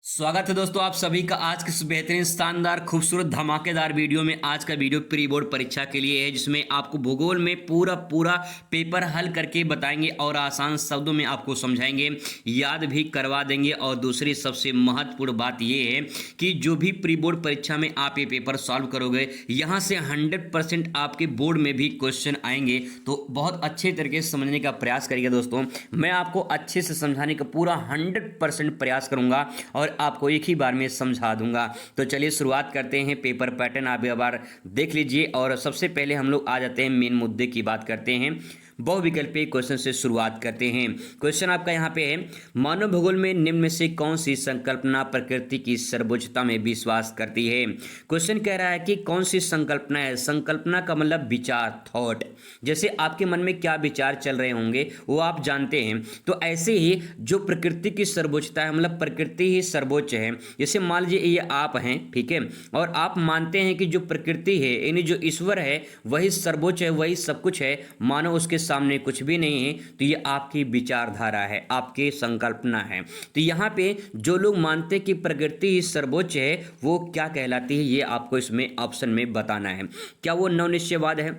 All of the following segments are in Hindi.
स्वागत है दोस्तों आप सभी का आज के इस बेहतरीन शानदार खूबसूरत धमाकेदार वीडियो में। आज का वीडियो प्री बोर्ड परीक्षा के लिए है, जिसमें आपको भूगोल में पूरा पेपर हल करके बताएंगे और आसान शब्दों में आपको समझाएंगे, याद भी करवा देंगे। और दूसरी सबसे महत्वपूर्ण बात यह है कि जो भी प्री बोर्ड परीक्षा में आप ये पेपर सॉल्व करोगे, यहाँ से 100% आपके बोर्ड में भी क्वेश्चन आएंगे। तो बहुत अच्छे तरीके से समझने का प्रयास करिएगा दोस्तों। मैं आपको अच्छे से समझाने का पूरा 100% प्रयास करूंगा और आपको एक ही बार में समझा दूंगा। तो चलिए शुरुआत करते हैं। पेपर पैटर्न आप एक बार देख लीजिए और सबसे पहले हम लोग आ जाते हैं मेन मुद्दे की बात करते हैं। बहुविकल्पी क्वेश्चन से शुरुआत करते हैं। क्वेश्चन आपका यहाँ पे है, मानव भूगोल में निम्न में से कौन सी संकल्पना प्रकृति की सर्वोच्चता में विश्वास करती है। क्वेश्चन कह रहा है कि कौन सी संकल्पना है। संकल्पना का मतलब विचार, थॉट। जैसे आपके मन में क्या विचार चल रहे होंगे वो आप जानते हैं। तो ऐसे ही जो प्रकृति की सर्वोच्चता है, मतलब प्रकृति ही सर्वोच्च है। जैसे मान लीजिए ये आप हैं, ठीक है, और आप मानते हैं कि जो प्रकृति है यानी जो ईश्वर है वही सर्वोच्च है, वही सब कुछ है, मानो उसके सामने कुछ भी नहीं है। तो ये आपकी विचारधारा है, आपकी संकल्पना है। तो यहाँ पे जो लोग मानते हैं कि प्रकृति ही सर्वोच्च है वो क्या कहलाती है, ये आपको इसमें ऑप्शन में बताना है। क्या वो नवनिश्चयवाद है,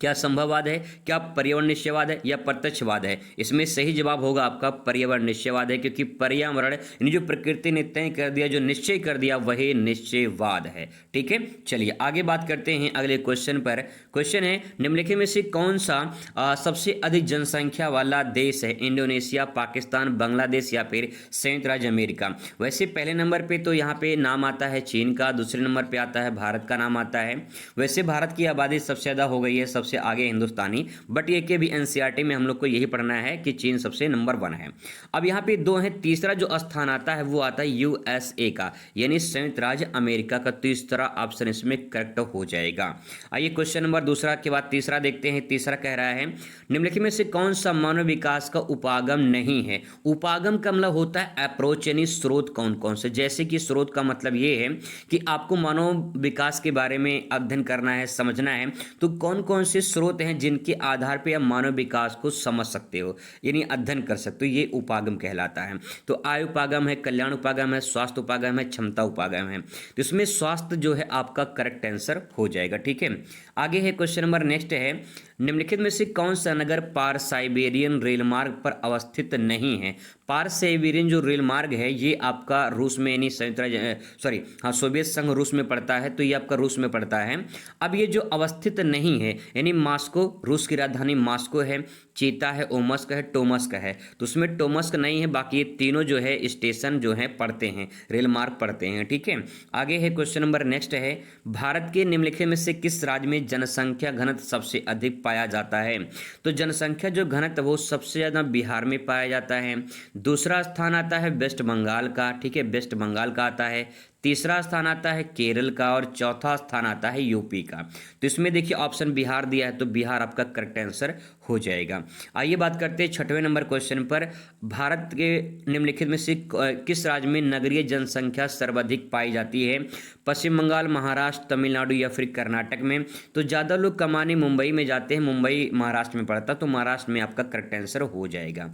क्या संभववाद है, क्या पर्यावरण निश्चयवाद है, या प्रत्यक्षवाद है। इसमें सही जवाब होगा आपका पर्यावरण निश्चयवाद है, क्योंकि पर्यावरण यानी जो प्रकृति ने तय कर दिया, जो निश्चय कर दिया, वही निश्चयवाद है। ठीक है, चलिए आगे बात करते हैं अगले क्वेश्चन पर। क्वेश्चन है, निम्नलिखित में से कौन सा सबसे अधिक जनसंख्या वाला देश है। इंडोनेशिया, पाकिस्तान, बांग्लादेश या फिर संयुक्त राज्य अमेरिका। वैसे पहले नंबर पे तो यहाँ पे नाम आता है चीन का, दूसरे नंबर पे आता है भारत का नाम आता है। वैसे भारत की आबादी सबसे ज़्यादा हो गई है, सबसे आगे हिंदुस्तानी, बट ये के भी एनसीईआरटी में हम लोग को यही पढ़ना है कि चीन सबसे नंबर 1 है। अब यहाँ पे 2 है, तीसरा जो स्थान आता है वो आता है यूएसए का, यानी संयुक्त राज्य अमेरिका का। तीसरा ऑप्शन इसमें करेक्ट हो जाएगा। आइए क्वेश्चन नंबर दूसरा के बाद तीसरा देखते हैं। तीसरा कह रहा है, निम्नलिखित में से कौन सा मानव विकास का उपागम नहीं है। उपागम का मतलब होता है अप्रोच, यानी स्रोत कौन कौन से। जैसे कि स्रोत का मतलब ये है कि आपको मानव विकास के बारे में अध्ययन करना है, समझना है, तो कौन कौन से स्रोत हैं जिनके आधार पर आप मानव विकास को समझ सकते हो, यानी अध्ययन कर सकते हो, ये उपागम कहलाता है। तो आय उपागम है, कल्याण उपागम है, स्वास्थ्य उपागम है, क्षमता उपागम है। तो इसमें स्वास्थ्य जो है आपका करेक्ट आंसर हो जाएगा। ठीक है, आगे है क्वेश्चन नंबर नेक्स्ट है, निम्नलिखित में से कौन सा नगर पार साइबेरियन रेल मार्ग पर अवस्थित नहीं है। पार साइबेरियन जो रेल मार्ग है ये आपका रूस में, यानी संयुक्त राज्य सोवियत संघ रूस में पड़ता है, तो ये आपका रूस में पड़ता है। अब ये जो अवस्थित नहीं है, यानी मास्को, रूस की राजधानी मास्को है, चीता है, ओमस्क है, टोमस्क है। तो उसमें टोमस्क नहीं है, बाकी ये तीनों जो है स्टेशन जो है पड़ते हैं, रेल मार्ग पड़ते हैं। ठीक है, आगे है क्वेश्चन नंबर नेक्स्ट है, भारत के निम्नलिखित में से किस राज्य में जनसंख्या घनत्व सबसे अधिक पाया जाता है। तो जनसंख्या जो घनत्व वो सबसे ज़्यादा बिहार में पाया जाता है। दूसरा स्थान आता है वेस्ट बंगाल का, ठीक है, वेस्ट बंगाल का आता है। तीसरा स्थान आता है केरल का और चौथा स्थान आता है यूपी का। तो इसमें देखिए ऑप्शन बिहार दिया है, तो बिहार आपका करेक्ट आंसर हो जाएगा। आइए बात करते हैं 6वें नंबर क्वेश्चन पर। भारत के निम्नलिखित में से किस राज्य में नगरीय जनसंख्या सर्वाधिक पाई जाती है। पश्चिम बंगाल, महाराष्ट्र, तमिलनाडु या फिर कर्नाटक में। तो ज़्यादा लोग कमाने मुंबई में जाते हैं, मुंबई महाराष्ट्र में पड़ता, तो महाराष्ट्र में आपका करेक्ट आंसर हो जाएगा।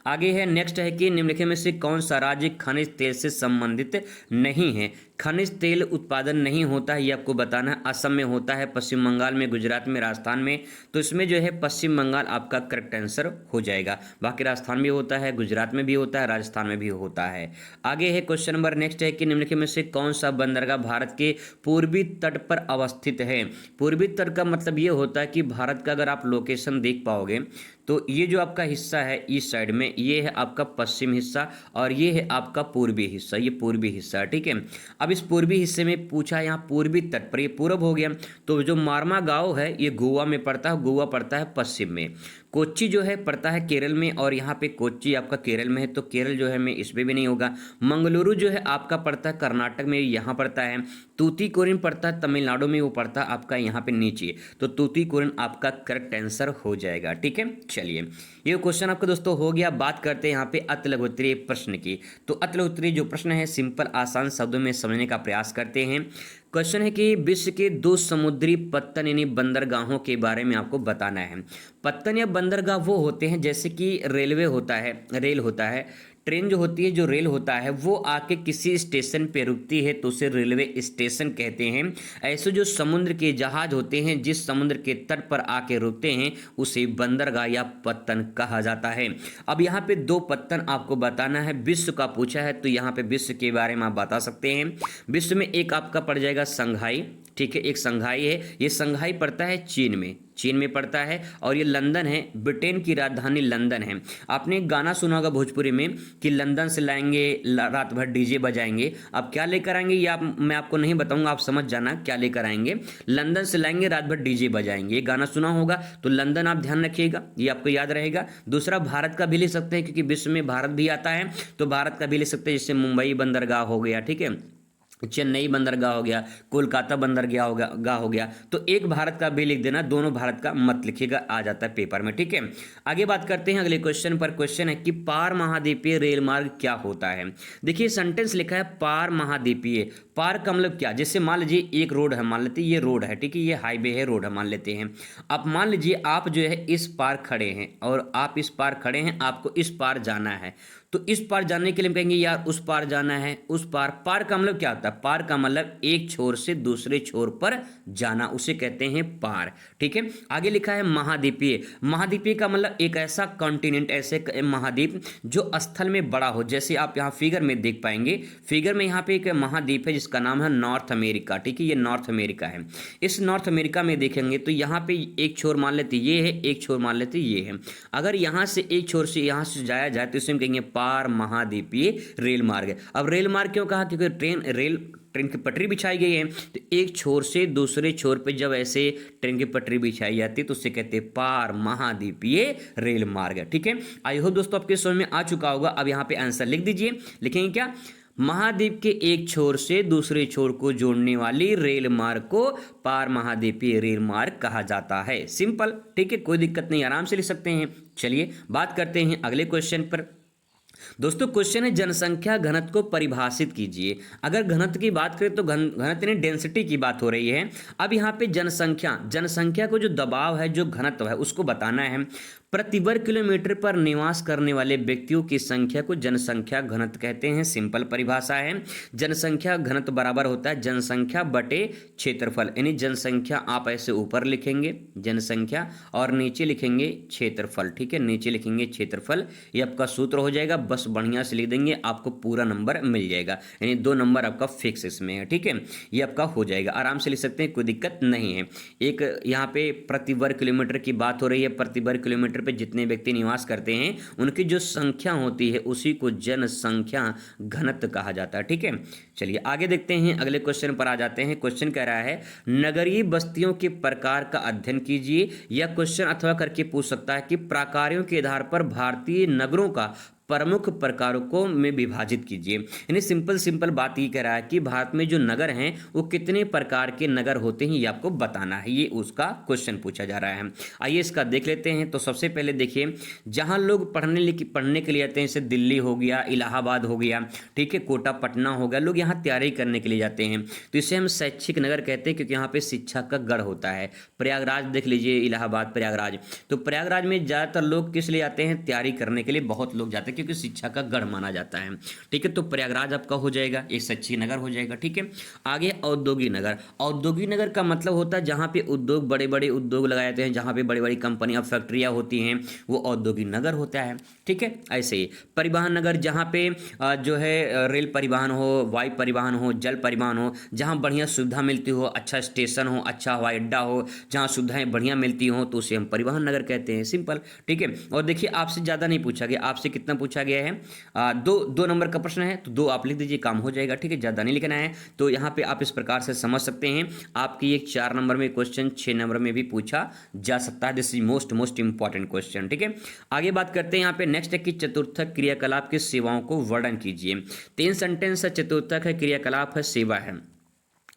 आगे है नेक्स्ट है कि निम्नलिखित में से कौन सा राज्य खनिज तेल से संबंधित नहीं है। खनिज तेल उत्पादन नहीं होता है, ये आपको बताना है। असम में होता है, पश्चिम बंगाल में, गुजरात में, राजस्थान में। तो इसमें जो है पश्चिम बंगाल आपका करेक्ट आंसर हो जाएगा। बाकी राजस्थान में होता है, गुजरात में भी होता है, राजस्थान में भी होता है। आगे है क्वेश्चन नंबर नेक्स्ट है कि निम्नलिखित में से कौन सा बंदरगाह भारत के पूर्वी तट पर अवस्थित है। पूर्वी तट का मतलब ये होता है कि भारत का अगर आप लोकेशन देख पाओगे तो ये जो आपका हिस्सा है ईस्ट साइड में, ये है आपका पश्चिम हिस्सा और ये है आपका पूर्वी हिस्सा, ये पूर्वी हिस्सा। ठीक है, अब इस पूर्वी हिस्से में पूछा यहाँ पूर्वी तट पर, ये पूर्व हो गया। तो जो मारमा गांव है ये गोवा में पड़ता है, गोवा पड़ता है पश्चिम में। कोच्चि जो है पड़ता है केरल में, और यहाँ पे कोच्चि आपका केरल में है, तो केरल जो है में इस पे भी नहीं होगा। मंगलुरु जो है आपका पड़ता है कर्नाटक में, यहाँ पड़ता है। तूतीकोरिन पड़ता है तमिलनाडु में, वो पड़ता है आपका यहाँ पे नीचे। तो तूतीकोरिन आपका करेक्ट आंसर हो जाएगा। ठीक है, चलिए ये क्वेश्चन आपका दोस्तों हो गया। बात करते हैं यहाँ पे अति लघु उत्तरीय प्रश्न की। तो अति लघु उत्तरीय जो प्रश्न है सिंपल आसान शब्दों में समझने का प्रयास करते हैं। क्वेश्चन है कि विश्व के 2 समुद्री पत्तन यानी बंदरगाहों के बारे में आपको बताना है। पत्तन या बंदरगाह वो होते हैं जैसे कि रेलवे होता है, रेल होता है, ट्रेन जो होती है, जो रेल होता है, वो आके किसी स्टेशन पे रुकती है तो उसे रेलवे स्टेशन कहते हैं। ऐसे जो समुद्र के जहाज होते हैं, जिस समुद्र के तट पर आके रुकते हैं, उसे बंदरगाह या पत्तन कहा जाता है। अब यहाँ पे दो पत्तन आपको बताना है। विश्व का पूछा है तो यहाँ पे विश्व के बारे में आप बता सकते हैं। विश्व में एक आपका पड़ जाएगा संघाई, ठीक है, एक संघाई है। ये संघाई पड़ता है चीन में पड़ता है, और ये लंदन है, ब्रिटेन की राजधानी लंदन है। आपने एक गाना सुना होगा भोजपुरी में कि लंदन से लाएंगे रात भर डीजे बजाएंगे। अब क्या लेकर आएंगे ये मैं आपको नहीं बताऊंगा, आप समझ जाना क्या लेकर आएंगे। लंदन से लाएंगे, रात भर डीजे बजाएंगे, ये गाना सुना होगा, तो लंदन आप ध्यान रखिएगा, ये आपको याद रहेगा। दूसरा भारत का भी ले सकते हैं, क्योंकि विश्व में भारत भी आता है, तो भारत का भी ले सकते हैं, जैसे मुंबई बंदरगाह हो गया, ठीक है, चेन्नई बंदरगाह हो गया, कोलकाता बंदरगाह हो गया। तो एक भारत का भी लिख देना, दोनों भारत का मत लिखिएगा, आ जाता है पेपर में, ठीक है। आगे बात करते हैं अगले क्वेश्चन पर। क्वेश्चन है कि पार महाद्वीपीय रेल मार्ग क्या होता है। देखिए सेंटेंस लिखा है पार महाद्वीपीय। पार का मतलब क्या, जैसे मान लीजिए एक रोड है, मान लेते हैं ये रोड है, ठीक है, ये हाईवे है, रोड है मान लेते हैं। अब मान लीजिए आप जो है इस पार खड़े हैं, और आप इस पार खड़े हैं, आपको इस पार जाना है, तो इस पार जाने के लिए हम कहेंगे यार उस पार जाना है, उस पार। पार का मतलब क्या होता है, पार का मतलब एक छोर से दूसरे छोर पर जाना, उसे कहते हैं पार, ठीक है। आगे लिखा है महाद्वीपीय। महाद्वीपीय का मतलब एक ऐसा कॉन्टिनेंट, ऐसे महाद्वीप जो स्थल में बड़ा हो। जैसे आप यहाँ फिगर में देख पाएंगे, फिगर में यहाँ पे एक महाद्वीप है जिसका नाम है नॉर्थ अमेरिका, ठीक है, ये नॉर्थ अमेरिका है। इस नॉर्थ अमेरिका में देखेंगे तो यहाँ पे एक छोर मान लेते ये है, एक छोर मान लेते ये है। अगर यहाँ से एक छोर से यहाँ से जाया जाए तो इसे हम कहेंगे पार महाद्वीपीय रेल मार्ग। अब रेल मार्ग क्यों कहा, क्योंकि ट्रेन की पटरी बिछाई गई है, तो एक छोर से दूसरे छोर पे जब ऐसे ट्रेन की पटरी बिछाई जाती है तो उसे कहते हैं पार महाद्वीपीय रेल मार्ग, ठीक है। आई होप दोस्तों आपके समझ में आ चुका होगा। अब यहाँ पे आंसर लिख दीजिए, लिखेंगे क्या, महाद्वीप के एक छोर से दूसरे छोर को जोड़ने वाली रेल मार्ग को पार महाद्वीपीय रेल मार्ग कहा जाता है। सिंपल, ठीक है, कोई दिक्कत नहीं, आराम से लिख सकते हैं। चलिए बात करते हैं अगले क्वेश्चन पर। दोस्तों क्वेश्चन है जनसंख्या घनत्व को परिभाषित कीजिए। अगर घनत्व की बात करें तो घनत्व यानी डेंसिटी की बात हो रही है। अब यहाँ पे जनसंख्या को जो दबाव है, जो घनत्व है, उसको बताना है। प्रति वर्ग किलोमीटर पर निवास करने वाले व्यक्तियों की संख्या को जनसंख्या घनत्व कहते हैं। सिंपल परिभाषा है, जनसंख्या घनत्व बराबर होता है जनसंख्या बटे क्षेत्रफल। यानी जनसंख्या आप ऐसे ऊपर लिखेंगे जनसंख्या और नीचे लिखेंगे क्षेत्रफल, ठीक है, नीचे लिखेंगे क्षेत्रफल। ये आपका सूत्र हो जाएगा, बस बढ़िया से लिख देंगे, आपको पूरा नंबर मिल जाएगा, यानी 2 नंबर आपका फिक्स इसमें है, ठीक है, ये आपका हो जाएगा, आराम से लिख सकते हैं, कोई दिक्कत नहीं है। एक यहाँ पे प्रति वर्ग किलोमीटर की बात हो रही है, प्रति वर्ग किलोमीटर पे जितने व्यक्ति निवास करते हैं उनकी जो संख्या होती है उसी को जनसंख्या घनत्व कहा जाता है, ठीक है। चलिए आगे देखते हैं, अगले क्वेश्चन पर आ जाते हैं। क्वेश्चन कह रहा है नगरीय बस्तियों के प्रकार का अध्ययन कीजिए। यह क्वेश्चन अथवा करके पूछ सकता है कि प्रकारों के आधार पर भारतीय नगरों का प्रमुख प्रकारों को में विभाजित कीजिए। यानी सिंपल बात ये कह रहा है कि भारत में जो नगर हैं वो कितने प्रकार के नगर होते हैं, ये आपको बताना है, ये उसका क्वेश्चन पूछा जा रहा है। आइए इसका देख लेते हैं। तो सबसे पहले देखिए, जहां लोग पढ़ने के लिए आते हैं, जैसे दिल्ली हो गया, इलाहाबाद हो गया, ठीक है, कोटा पटना हो गया, लोग यहाँ तैयारी करने के लिए जाते हैं, तो इसे हम शैक्षिक नगर कहते हैं, क्योंकि यहाँ पे शिक्षा का गढ़ होता है। प्रयागराज देख लीजिए, इलाहाबाद, प्रयागराज, तो प्रयागराज में ज़्यादातर लोग किस लिए आते हैं, तैयारी करने के लिए बहुत लोग जाते हैं, क्योंकि शिक्षा का गढ़ माना जाता है, ठीक है। तो प्रयागराज आपका हो जाएगा, एक शैक्षिक नगर हो जाएगा, ठीक है। आगे औद्योगिक नगर। औद्योगिक नगर का मतलब होता है जहां पे उद्योग, बड़े बड़े उद्योग लगाए जाते हैं, जहां पे बड़ी बड़ी कंपनियां, फैक्ट्रियां होती हैं, वो औद्योगिक नगर होता है, ठीक है। ऐसे ही परिवहन नगर, जहां पे जो है रेल परिवहन हो, वायु परिवहन हो, जल परिवहन हो, जहां बढ़िया सुविधा मिलती हो, अच्छा स्टेशन हो, अच्छा हवाई अड्डा हो, जहां सुविधाएं बढ़िया मिलती हो, तो उसे हम परिवहन नगर कहते हैं। सिंपल, ठीक है। और देखिए आपसे ज़्यादा नहीं पूछा गया, आपसे कितना पूछा गया है, 2 नंबर का प्रश्न है, तो 2 आप लिख दीजिए, काम हो जाएगा, ठीक है, ज़्यादा नहीं लिखना है। तो यहाँ पे आप इस प्रकार से समझ सकते हैं। आपकी एक 4 नंबर में क्वेश्चन 6 नंबर में भी पूछा जा सकता है। This is most important question, ठीक है। आगे बात करते हैं, यहाँ पे नेक्स्ट है कि चतुर्थक क्रियाकलाप की सेवाओं को वर्णन कीजिए। 3 सेंटेंस है, चतुर्थक है, क्रियाकलाप है, सेवा है।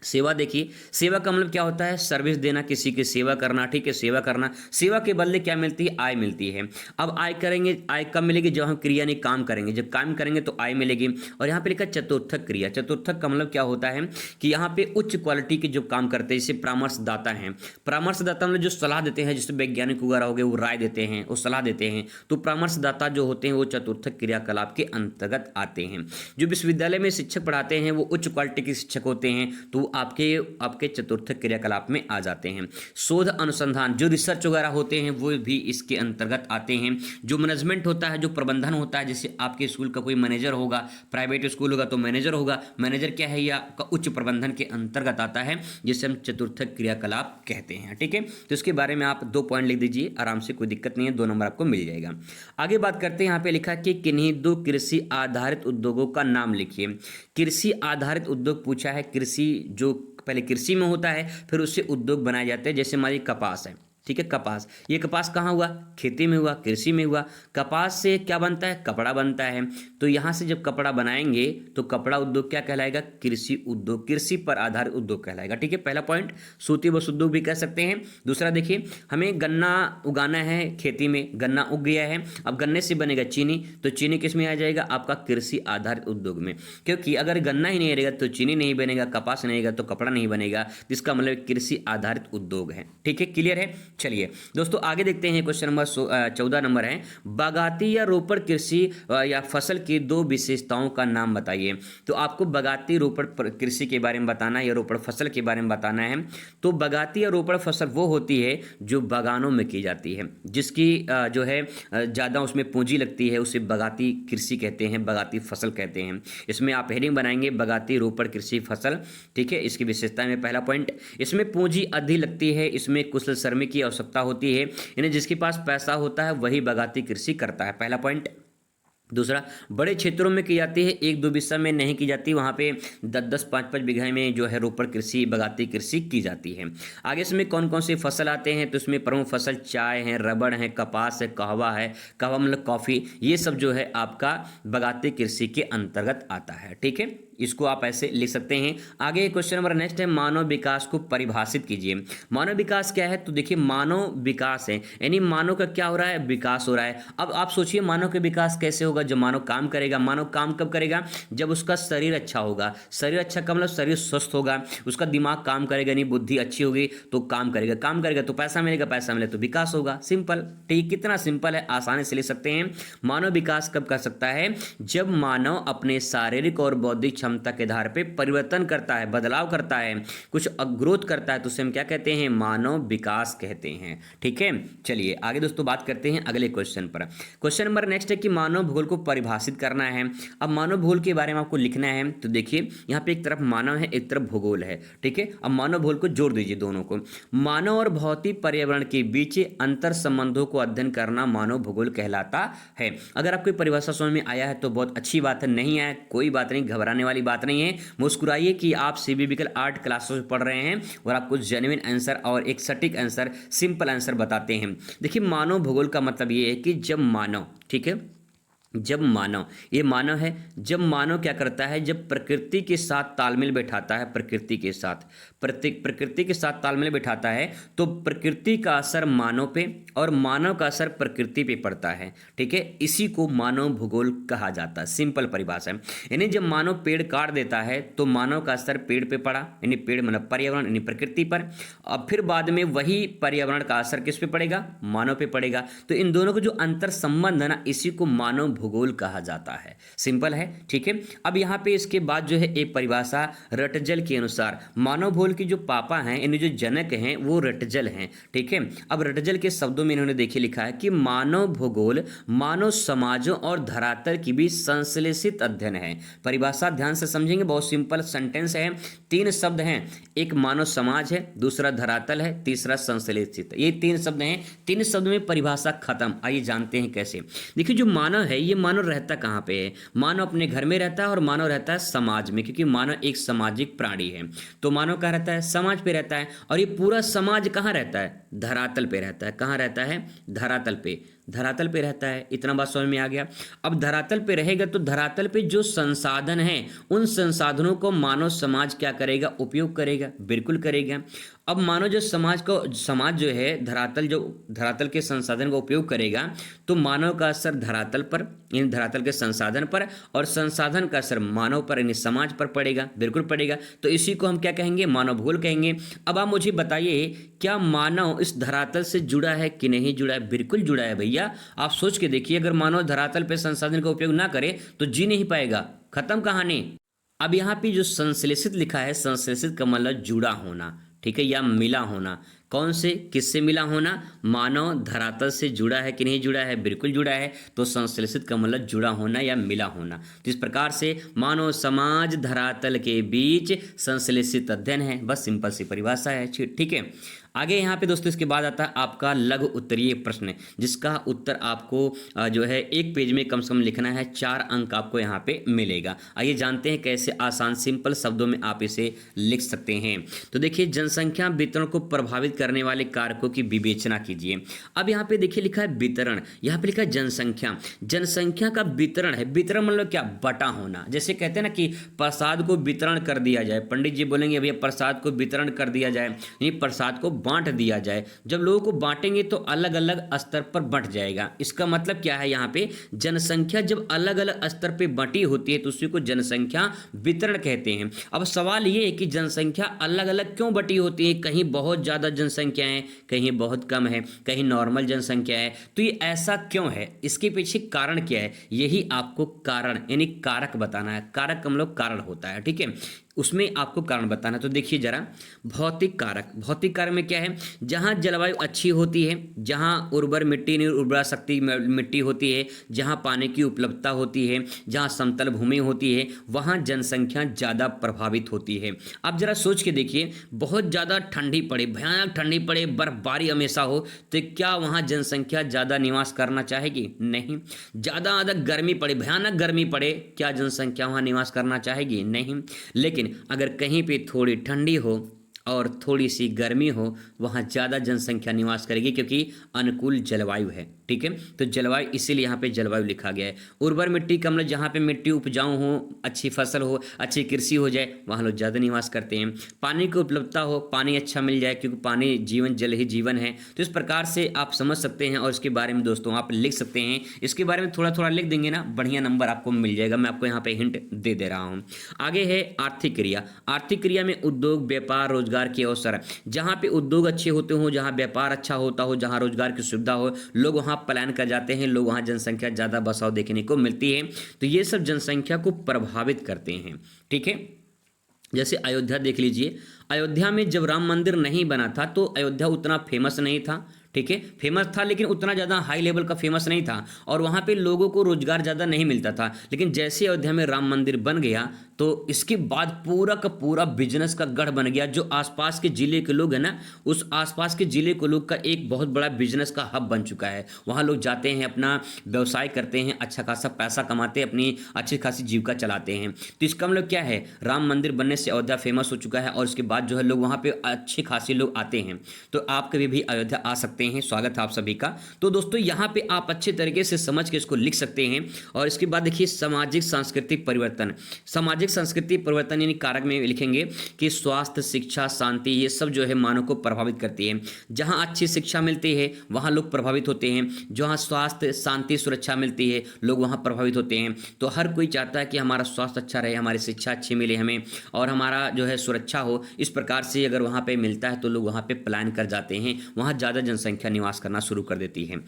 सेवा देखिए, सेवा का मतलब क्या होता है, सर्विस देना, किसी की सेवा करना, ठीक है, सेवा करना। सेवा के बदले क्या मिलती है, आय मिलती है। अब आय करेंगे, आय कब मिलेगी, जब हम क्रिया नहीं काम करेंगे, जब काम करेंगे तो आय मिलेगी। और यहाँ पे लिखा चतुर्थक क्रिया, चतुर्थक का मतलब क्या होता है कि यहाँ पे उच्च क्वालिटी के जो काम करते हैं, जैसे परामर्शदाता हैं। परामर्शदाता मतलब जो सलाह देते हैं, जैसे वैज्ञानिक वगैरह हो गए, वो राय देते हैं, वो सलाह देते हैं, तो परामर्शदाता जो होते हैं वो चतुर्थक क्रियाकलाप के अंतर्गत आते हैं। जो विश्वविद्यालय में शिक्षक पढ़ाते हैं वो उच्च क्वालिटी के शिक्षक होते हैं, तो आपके आपके चतुर्थक क्रियाकलाप में आ जाते हैं। शोध अनुसंधान, जो रिसर्च वगैरह होते हैं वो भी इसके अंतर्गत आते हैं। जो मैनेजमेंट होता है, जो प्रबंधन होता है, जैसे आपके स्कूल का कोई मैनेजर होगा, प्राइवेट स्कूल होगा तो मैनेजर होगा, मैनेजर क्या है, या आपका उच्च प्रबंधन के अंतर्गत आता है, जिसे हम चतुर्थक क्रियाकलाप कहते हैं। ठीक है, तो इसके बारे में आप 2 पॉइंट लिख दीजिए आराम से, कोई दिक्कत नहीं है, 2 नंबर आपको मिल जाएगा। आगे बात करते हैं, यहाँ पे लिखा कि किन्हीं 2 कृषि आधारित उद्योगों का नाम लिखिए। कृषि आधारित उद्योग पूछा है, कृषि जो पहले कृषि में होता है, फिर उससे उद्योग बनाए जाते हैं। जैसे हमारी कपास है, ठीक है, कपास, ये कपास कहाँ हुआ, खेती में हुआ, कृषि में हुआ। कपास से क्या बनता है, कपड़ा बनता है। तो यहाँ से जब कपड़ा बनाएंगे तो कपड़ा उद्योग क्या कहलाएगा, कृषि उद्योग, कृषि पर आधारित उद्योग कहलाएगा। ठीक है, पहला पॉइंट, सूती वस्त्र उद्योग भी कह सकते हैं। दूसरा देखिए, हमें गन्ना उगाना है, खेती में गन्ना उग गया है, अब गन्ने से बनेगा चीनी, तो चीनी किस में आ जाएगा, आपका कृषि आधारित उद्योग में। क्योंकि अगर गन्ना ही नहीं रहेगा तो चीनी नहीं बनेगा, कपास नहीं रहेगा तो कपड़ा नहीं बनेगा, जिसका मतलब कृषि आधारित उद्योग है। ठीक है, क्लियर है। चलिए दोस्तों आगे देखते हैं, क्वेश्चन नंबर 14 नंबर है, बागाती या रोपड़ कृषि या फसल की 2 विशेषताओं का नाम बताइए। तो आपको बागाती रोपड़ कृषि के बारे में बताना है या रोपड़ फसल के बारे में बताना है। तो बागाती या रोपड़ फसल वो होती है जो बागानों में की जाती है, जिसकी जो है ज़्यादा उसमें पूंजी लगती है, उसे बागाती कृषि कहते हैं, बागाती फसल कहते हैं। इसमें आप हेडिंग बनाएंगे बागाती रोपड़ कृषि फसल। ठीक है, इसकी विशेषता में पहला पॉइंट, इसमें पूंजी अधिक लगती है, इसमें कुशल श्रमिक की आवश्यकता होती है, यानी जिसके पास पैसा होता है वही बागाती कृषि करता है, पहला पॉइंट। दूसरा, बड़े क्षेत्रों में की जाती है, 1-2 बिस्सा में नहीं की जाती, वहाँ पे 10-10, 5-5 बीघा में जो है रोपड़ कृषि, बागाती कृषि की जाती है। आगे इसमें कौन कौन से फसल आते हैं, तो इसमें प्रमुख फसल चाय है, रबड़ है, कपास है, कहवा है, कहवा मतलब कॉफ़ी, ये सब जो है आपका बागाती कृषि के अंतर्गत आता है। ठीक है, इसको आप ऐसे लिख सकते हैं। आगे क्वेश्चन नंबर नेक्स्ट है, मानव विकास को परिभाषित कीजिए। मानव विकास क्या है, तो देखिए मानव विकास है, यानी मानव का क्या हो रहा है, विकास हो रहा है। अब आप सोचिए मानव का विकास कैसे होगा, जब मानव काम करेगा। मानव काम कब करेगा, जब उसका शरीर अच्छा होगा। शरीर अच्छा का मतलब शरीर स्वस्थ होगा, उसका दिमाग काम करेगा, नहीं बुद्धि अच्छी होगी तो काम करेगा, काम करेगा तो पैसा मिलेगा, पैसा मिले तो विकास होगा, सिंपल। ठीक, कितना सिंपल है, आसानी से ले सकते हैं। मानव विकास कब कर सकता है, जब मानव अपने शारीरिक और बौद्धिक क्षमता के आधार पे परिवर्तन करता है, बदलाव करता है, कुछ ग्रोथ करता है, तो उसे हम क्या कहते हैं, मानव विकास कहते हैं। ठीक है, चलिए आगे दोस्तों बात करते हैं अगले क्वेश्चन पर। क्वेश्चन नंबर नेक्स्ट है कि मानव भूगोल को परिभाषित करना है। अब मानव भूगोल के बारे में आपको लिखना है, तो देखिए यहाँ पे एक तरफ मानव है, एक तरफ भूगोल है। ठीक है, अब मानव भूगोल को जोड़ दीजिए दोनों को। मानव और भौतिक पर्यावरण के बीच अंतर संबंधों को अध्ययन करना मानव भूगोल कहलाता है। अगर आपको परिभाषा समझ में आया है तो बहुत अच्छी बात है, नहीं आया कोई बात नहीं, घबराने वाली बात नहीं है। मुस्कुराइए कि आप सीबीबीकल 8 क्लासों में पढ़ रहे हैं और आपको जेन्युइन आंसर और एक सटीक आंसर, सिंपल आंसर बताते हैं। देखिए मानव भूगोल का मतलब ये है कि जब मानव, ठीक है, जब मानव, ये मानव है, जब मानव क्या करता है, जब प्रकृति के साथ तालमेल बैठाता है, प्रकृति के साथ प्रकृति के साथ तालमेल बैठाता है, तो प्रकृति का असर मानव पे और मानव का असर प्रकृति पे पड़ता है। ठीक है, इसी को मानव भूगोल कहा जाता है, सिंपल परिभाषा है। यानी जब मानव पेड़ काट देता है तो मानव का असर पेड़ पे पड़ा, यानी पेड़ मतलब पर्यावरण यानी प्रकृति पर, अब फिर बाद में वही पर्यावरण का असर किस पे पड़ेगा, मानव पे पड़ेगा। तो इन दोनों को जो अंतर संबंध है ना, इसी को मानव भूगोल कहा जाता है, सिंपल है। ठीक है, अब यहाँ पे इसके बाद जो है एक परिभाषा रटजल के अनुसार, मानव भूगोल की जो पापा हैं, यानी जो जनक हैं वो रटजल हैं। ठीक है, अब रटजल के शब्दों में इन्होंने देखिए लिखा है कि मानव भूगोल मानव समाजों और धरातल की भी संश्लेषित अध्ययन है। परिभाषा ध्यान से समझेंगे, बहुत सिंपल सेंटेंस है, 3 शब्द हैं, एक मानव समाज है, दूसरा धरातल है, तीसरा संश्लेषित। ये 3 शब्द हैं, 3 शब्द में परिभाषा खत्म। आइए जानते हैं कैसे। देखिए जो मानव है, ये मानव रहता कहाँ पे है, मानव अपने घर में रहता है और मानव रहता है समाज में, क्योंकि मानव एक सामाजिक प्राणी है। तो मानव कहाँ रहता है, समाज पे रहता है। और ये पूरा समाज कहाँ रहता है, धरातल पे रहता है। कहाँ रहता है, धरातल पे। धरातल पे रहता है। इतना बात समझ में आ गया। अब धरातल पे रहेगा तो धरातल पे जो संसाधन है उन संसाधनों को मानव समाज क्या करेगा, उपयोग करेगा, बिल्कुल करेगा। अब मानो जो समाज जो है धरातल के संसाधन का उपयोग करेगा तो मानव का असर धरातल पर, इन धरातल के संसाधन पर, और संसाधन का असर मानव पर यानी समाज पर पड़ेगा, बिल्कुल पड़ेगा। तो इसी को हम क्या कहेंगे, मानव भूगोल कहेंगे। अब आप मुझे बताइए क्या मानव इस धरातल से जुड़ा है कि नहीं जुड़ा है? बिल्कुल जुड़ा है भैया। आप सोच के देखिए, अगर मानव धरातल पे संसाधन का उपयोग ना करे तो जी नहीं पाएगा, खत्म कहानी। अब यहाँ पे जो संश्लेषित लिखा है, संश्लेषित का मतलब जुड़ा होना, ठीक है, या मिला होना। कौन से, किससे मिला होना? मानव धरातल से जुड़ा है कि नहीं जुड़ा है? बिल्कुल जुड़ा है। तो संश्लेषित का मतलब जुड़ा होना या मिला होना। तो इस प्रकार से मानव समाज धरातल के बीच संश्लेषित अध्ययन है। बस सिंपल सी परिभाषा है, ठीक है। आगे यहाँ पे दोस्तों इसके बाद आता है आपका लघु उत्तरीय प्रश्न, जिसका उत्तर आपको जो है एक पेज में कम से कम लिखना है। 4 अंक आपको यहाँ पे मिलेगा। आइए जानते हैं कैसे आसान सिंपल शब्दों में आप इसे लिख सकते हैं। तो देखिए, जनसंख्या वितरण को प्रभावित करने वाले कारकों की विवेचना कीजिए। अब यहाँ पे देखिए लिखा है वितरण, यहाँ पे लिखा है जनसंख्या। जनसंख्या का वितरण है, वितरण मतलब क्या, बटा होना। जैसे कहते हैं ना कि प्रसाद को वितरण कर दिया जाए, पंडित जी बोलेंगे भैया प्रसाद को वितरण कर दिया जाए, यानी प्रसाद को बांट दिया जाए। जब लोगों को बांटेंगे तो अलग अलग स्तर पर बंट जाएगा। इसका मतलब क्या है, यहाँ पे जनसंख्या जब अलग अलग स्तर पे बंटी होती है तो उसी को जनसंख्या वितरण कहते हैं। अब सवाल ये है कि जनसंख्या अलग अलग क्यों बटी होती है? कहीं बहुत ज़्यादा जनसंख्या है, कहीं बहुत कम है, कहीं नॉर्मल जनसंख्या है। तो ये ऐसा क्यों है, इसके पीछे कारण क्या है, यही आपको कारण यानी कारक बताना है। कारक का मतलब कारण होता है, ठीक है, उसमें आपको कारण बताना। तो देखिए जरा, भौतिक कारक, भौतिक कारक में क्या है, जहाँ जलवायु अच्छी होती है, जहाँ उर्वर मिट्टी नहीं उर्वरा शक्ति मिट्टी होती है, जहाँ पानी की उपलब्धता होती है, जहाँ समतल भूमि होती है, वहाँ जनसंख्या ज़्यादा प्रभावित होती है। अब जरा सोच के देखिए, बहुत ज़्यादा ठंडी पड़े, भयानक ठंडी पड़े, बर्फबारी हमेशा हो, तो क्या वहाँ जनसंख्या ज़्यादा निवास करना चाहेगी? नहीं। ज़्यादा गर्मी पड़े, भयानक गर्मी पड़े, क्या जनसंख्या वहाँ निवास करना चाहेगी? नहीं। लेकिन अगर कहीं पे थोड़ी ठंडी हो और थोड़ी सी गर्मी हो, वहाँ ज़्यादा जनसंख्या निवास करेगी, क्योंकि अनुकूल जलवायु है, ठीक है। तो जलवायु, इसीलिए यहाँ पे जलवायु लिखा गया है। उर्वर मिट्टी का मतलब जहाँ पे मिट्टी उपजाऊ हो, अच्छी फसल हो, अच्छी कृषि हो जाए, वहाँ लोग ज़्यादा निवास करते हैं। पानी की उपलब्धता हो, पानी अच्छा मिल जाए, क्योंकि पानी जीवन, जल ही जीवन है। तो इस प्रकार से आप समझ सकते हैं और इसके बारे में दोस्तों आप लिख सकते हैं। इसके बारे में थोड़ा थोड़ा लिख देंगे ना, बढ़िया नंबर आपको मिल जाएगा। मैं आपको यहाँ पे हिंट दे रहा हूँ। आगे है आर्थिक क्रिया। आर्थिक क्रिया में उद्योग, व्यापार, रोजगार के अवसर। जहाँ पे उद्योग अच्छे होते हो, जहाँ व्यापार अच्छा होता हो, जहाँ रोजगार की सुविधा हो, लोग वहाँ पलायन कर जाते हैं, लोग वहाँ जनसंख्या ज़्यादा बसाव देखने को मिलती है। तो ये सब जनसंख्या को प्रभावित करते हैं, ठीक है। जैसे अयोध्या देख लीजिए, अयोध्या में जब राम मंदिर नहीं बना था तो अयोध्या उतना फेमस नहीं था, ठीक है, फेमस था लेकिन उतना ज़्यादा हाई लेवल का फेमस नहीं था, और वहाँ पे लोगों को रोजगार ज़्यादा नहीं मिलता था। लेकिन जैसे अयोध्या में राम मंदिर बन गया तो इसके बाद पूरा का पूरा बिजनेस का गढ़ बन गया। जो आसपास के ज़िले के लोग हैं ना, उस आसपास के ज़िले के लोग का एक बहुत बड़ा बिजनेस का हब बन चुका है। वहाँ लोग जाते हैं, अपना व्यवसाय करते हैं, अच्छा खासा पैसा कमाते हैं, अपनी अच्छी खासी जीविका चलाते हैं। तो इसका मतलब क्या है, राम मंदिर बनने से अयोध्या फेमस हो चुका है, और इसके बाद जो है लोग वहाँ पे अच्छे खासे लोग आते हैं। तो आप कभी भी अयोध्या आ सकते हैं, स्वागत है आप सभी का। तो दोस्तों यहाँ पे आप अच्छे तरीके से समझ के इसको लिख सकते हैं। और इसके बाद देखिए सामाजिक सांस्कृतिक परिवर्तन। सामाजिक सांस्कृतिक परिवर्तन यानी कारक में लिखेंगे कि स्वास्थ्य, शिक्षा, शांति, ये सब जो है मानव को प्रभावित करती है। जहाँ अच्छी शिक्षा मिलती है वहाँ लोग प्रभावित होते हैं, जहाँ स्वास्थ्य, शांति, सुरक्षा मिलती है लोग वहाँ प्रभावित होते हैं। तो हर कोई चाहता है कि हमारा स्वास्थ्य अच्छा रहे, हमारी शिक्षा अच्छी मिले हमें, और हमारा जो है सुरक्षा हो। इस प्रकार से अगर वहाँ पे मिलता है तो लोग वहाँ पे पलायन कर जाते हैं, वहाँ ज़्यादा जनसंख्या निवास करना शुरू कर देती है।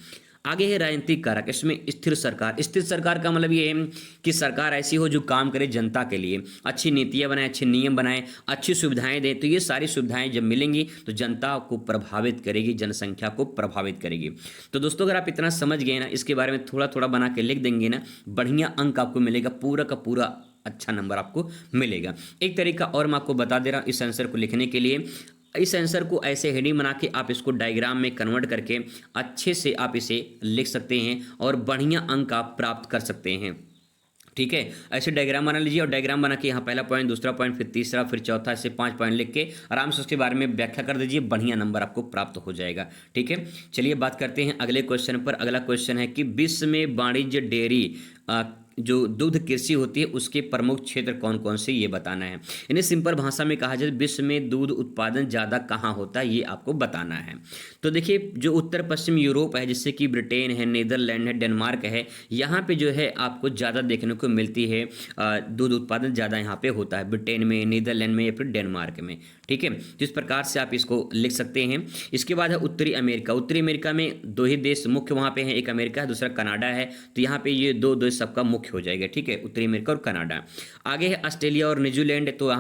आगे है राजनीतिक कारक। इसमें स्थिर सरकार। स्थिर सरकार का मतलब ये है कि सरकार ऐसी हो जो काम करे जनता के लिए, अच्छी नीतियाँ बनाए, अच्छे नियम बनाए, अच्छी सुविधाएं दे। तो ये सारी सुविधाएं जब मिलेंगी तो जनता को प्रभावित करेगी, जनसंख्या को प्रभावित करेगी। तो दोस्तों अगर आप इतना समझ गए ना, इसके बारे में थोड़ा थोड़ा बना के लिख देंगे ना, बढ़िया अंक आपको मिलेगा, पूरा का पूरा अच्छा नंबर आपको मिलेगा। एक तरीका और मैं आपको बता दे रहा हूँ इस आंसर को लिखने के लिए। इस आंसर को ऐसे हेडिंग बना के आप इसको डायग्राम में कन्वर्ट करके अच्छे से आप इसे लिख सकते हैं और बढ़िया अंक आप प्राप्त कर सकते हैं। ठीक है। ऐसे डायग्राम बना लीजिए और डायग्राम बना के यहाँ पहला पॉइंट, दूसरा पॉइंट, फिर तीसरा, फिर चौथा, ऐसे 5 पॉइंट लिख के आराम से उसके बारे में व्याख्या कर दीजिए, बढ़िया नंबर आपको प्राप्त हो जाएगा। ठीक है, चलिए बात करते हैं अगले क्वेश्चन पर। अगला क्वेश्चन है कि विश्व में वाणिज्य डेयरी जो दुग्ध कृषि होती है उसके प्रमुख क्षेत्र कौन कौन से, ये बताना है। यानी सिंपल भाषा में कहा जाए विश्व में दूध उत्पादन ज़्यादा कहाँ होता है, ये आपको बताना है। तो देखिए जो उत्तर पश्चिम यूरोप है, जैसे कि ब्रिटेन है, नीदरलैंड है, डेनमार्क है, यहाँ पे जो है आपको ज़्यादा देखने को मिलती है, दूध उत्पादन ज़्यादा यहाँ पे होता है, ब्रिटेन में, नीदरलैंड में या फिर डेनमार्क में। ठीक है, तो इस प्रकार से आप इसको लिख सकते हैं। इसके बाद है उत्तरी अमेरिका। उत्तरी अमेरिका में दो ही देश मुख्य वहाँ पे हैं, एक अमेरिका है, दूसरा कनाडा है। तो यहाँ पे ये दो देश सबका मुख्य हो जाएगा। ठीक है, उत्तरी अमेरिका और कनाडा। आगे है ऑस्ट्रेलिया और न्यूजीलैंड। तो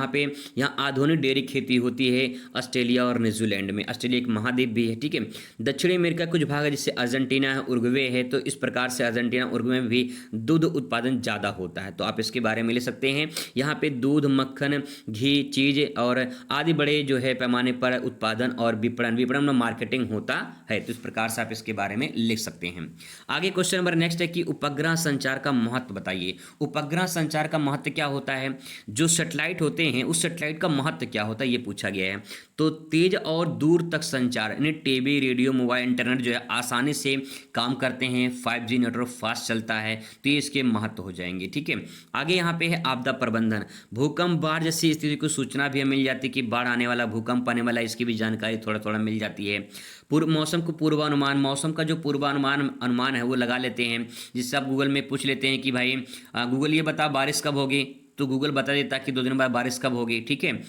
यहाँ आधुनिक डेयरी खेती होती है ऑस्ट्रेलिया और न्यूजीलैंड में। ऑस्ट्रेलिया एक महाद्वीप भी है। ठीक है, दक्षिणी अमेरिका कुछ भाग है, जैसे अर्जेंटीना है, उरुग्वे है। तो इस प्रकार से अर्जेंटीना, उरुग्वे में भी दूध उत्पादन ज़्यादा होता है, तो आप इसके बारे में ले सकते हैं। यहाँ पे दूध, मक्खन, घी, चीज़ और आदि बड़े जो है पैमाने पर उत्पादन और विपणन में मार्केटिंग होता है। तो इस प्रकार से आप इसके बारे में लिख सकते हैं। आगे क्वेश्चन नंबर नेक्स्ट है कि उपग्रह संचार का महत्व बताइए। उपग्रह संचार का महत्व क्या होता है, जो सैटेलाइट होते हैं उस सैटेलाइट का महत्व क्या होता है, ये पूछा गया है। तो तेज और दूर तक संचार, यानी टीवी, रेडियो, मोबाइल, इंटरनेट जो है आसानी से काम करते हैं, 5G नेटवर्क फास्ट चलता है, तो ये इसके महत्व हो जाएंगे। ठीक है, आगे यहाँ पे है आपदा प्रबंधन। भूकंप, बाढ़ जैसी स्थिति को सूचना भी हमें मिल जाती है कि बाढ़ आने वाला, भूकंप आने वाला, इसकी भी जानकारी थोड़ा थोड़ा मिल जाती है। मौसम को पूर्वानुमान, मौसम का जो अनुमान है वो लगा लेते हैं, जिससे आप गूगल में पूछ लेते हैं कि भाई गूगल ये बता बारिश कब होगी, तो गूगल बता देता कि 2 दिन बाद बारिश कब होगी। ठीक है,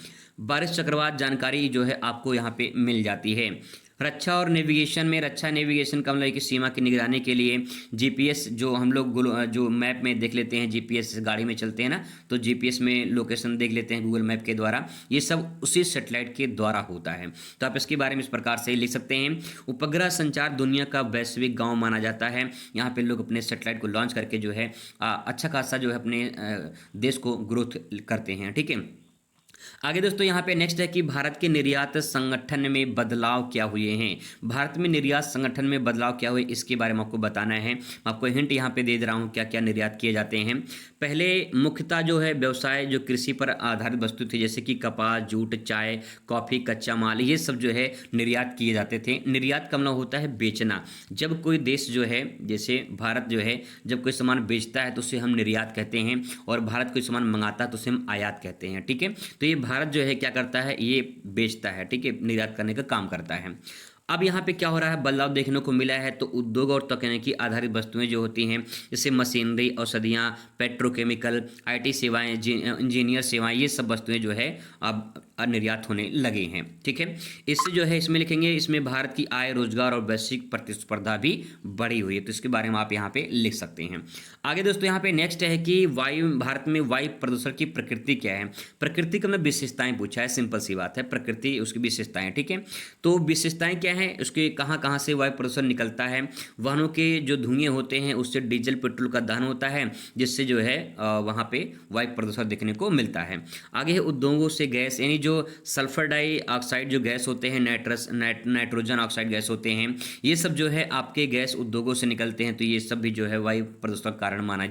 बारिश चक्रवात जानकारी जो है आपको यहाँ पे मिल जाती है। रक्षा और नेविगेशन में, रक्षा नेविगेशन का मतलब कि सीमा की निगरानी के लिए जीपीएस, जो हम लोग जो मैप में देख लेते हैं, जीपीएस गाड़ी में चलते हैं ना, तो जीपीएस में लोकेशन देख लेते हैं गूगल मैप के द्वारा, ये सब उसी सैटेलाइट के द्वारा होता है। तो आप इसके बारे में इस प्रकार से लिख सकते हैं। उपग्रह संचार दुनिया का वैश्विक गाँव माना जाता है। यहाँ पे लोग अपने सैटेलाइट को लॉन्च करके जो है अच्छा खासा जो है अपने देश को ग्रोथ करते हैं। ठीक है, आगे दोस्तों यहाँ पे नेक्स्ट है कि भारत के निर्यात संगठन में बदलाव क्या हुए हैं। भारत में निर्यात संगठन में बदलाव क्या हुए, इसके बारे में आपको बताना है। आपको हिंट यहाँ पे दे रहा हूँ क्या क्या निर्यात किए जाते हैं। पहले मुख्यतः जो है व्यवसाय जो कृषि पर आधारित वस्तु थी, जैसे कि कपास, जूट, चाय, कॉफ़ी, कच्चा माल, ये सब जो है निर्यात किए जाते थे। निर्यात का मतलब होता है बेचना। जब कोई देश जो है, जैसे भारत जो है, जब कोई सामान बेचता है तो उसे हम निर्यात कहते हैं, और भारत कोई सामान मंगाता है तो उसे हम आयात कहते हैं। ठीक है, तो ये भारत जो है क्या करता है, ये बेचता है। ठीक है, निर्यात करने का काम करता है। अब यहाँ पे क्या हो रहा है, बदलाव देखने को मिला है। तो उद्योग और तकनीकी आधारित वस्तुएं जो होती हैं, जैसे मशीनरी, औषधियाँ, पेट्रोकेमिकल, आईटी सेवाएं, इंजीनियर सेवाएं, ये सब वस्तुएं जो है अब निर्यात होने लगे हैं। ठीक है, इससे जो है इसमें लिखेंगे, इसमें भारत की आय, रोजगार और वैश्विक प्रतिस्पर्धा भी बढ़ी हुई है। तो इसके बारे में आप यहाँ पे लिख सकते हैं। आगे दोस्तों यहाँ पे नेक्स्ट है कि भारत में वायु प्रदूषण की प्रकृति क्या है। प्रकृति का मतलब विशेषताएं पूछा है, सिंपल सी बात है, प्रकृति उसकी विशेषताएं। ठीक है, तो विशेषताएं क्या है, उसके कहाँ कहाँ से वायु प्रदूषण निकलता है। वाहनों के जो धुएं होते हैं उससे डीजल, पेट्रोल का दहन होता है, जिससे जो है वहाँ पे वायु प्रदूषण देखने को मिलता है। आगे है उद्योगों से गैस, यानी जो सल्फर डाइऑक्साइड जो गैस होते हैं, नाइट्रोजन ऑक्साइड गैस होते हैं, ये सब जो है आपके गैस उद्योगों से निकलते हैं। तो ये सब भी जो है वायु प्रदूषण का कारण माना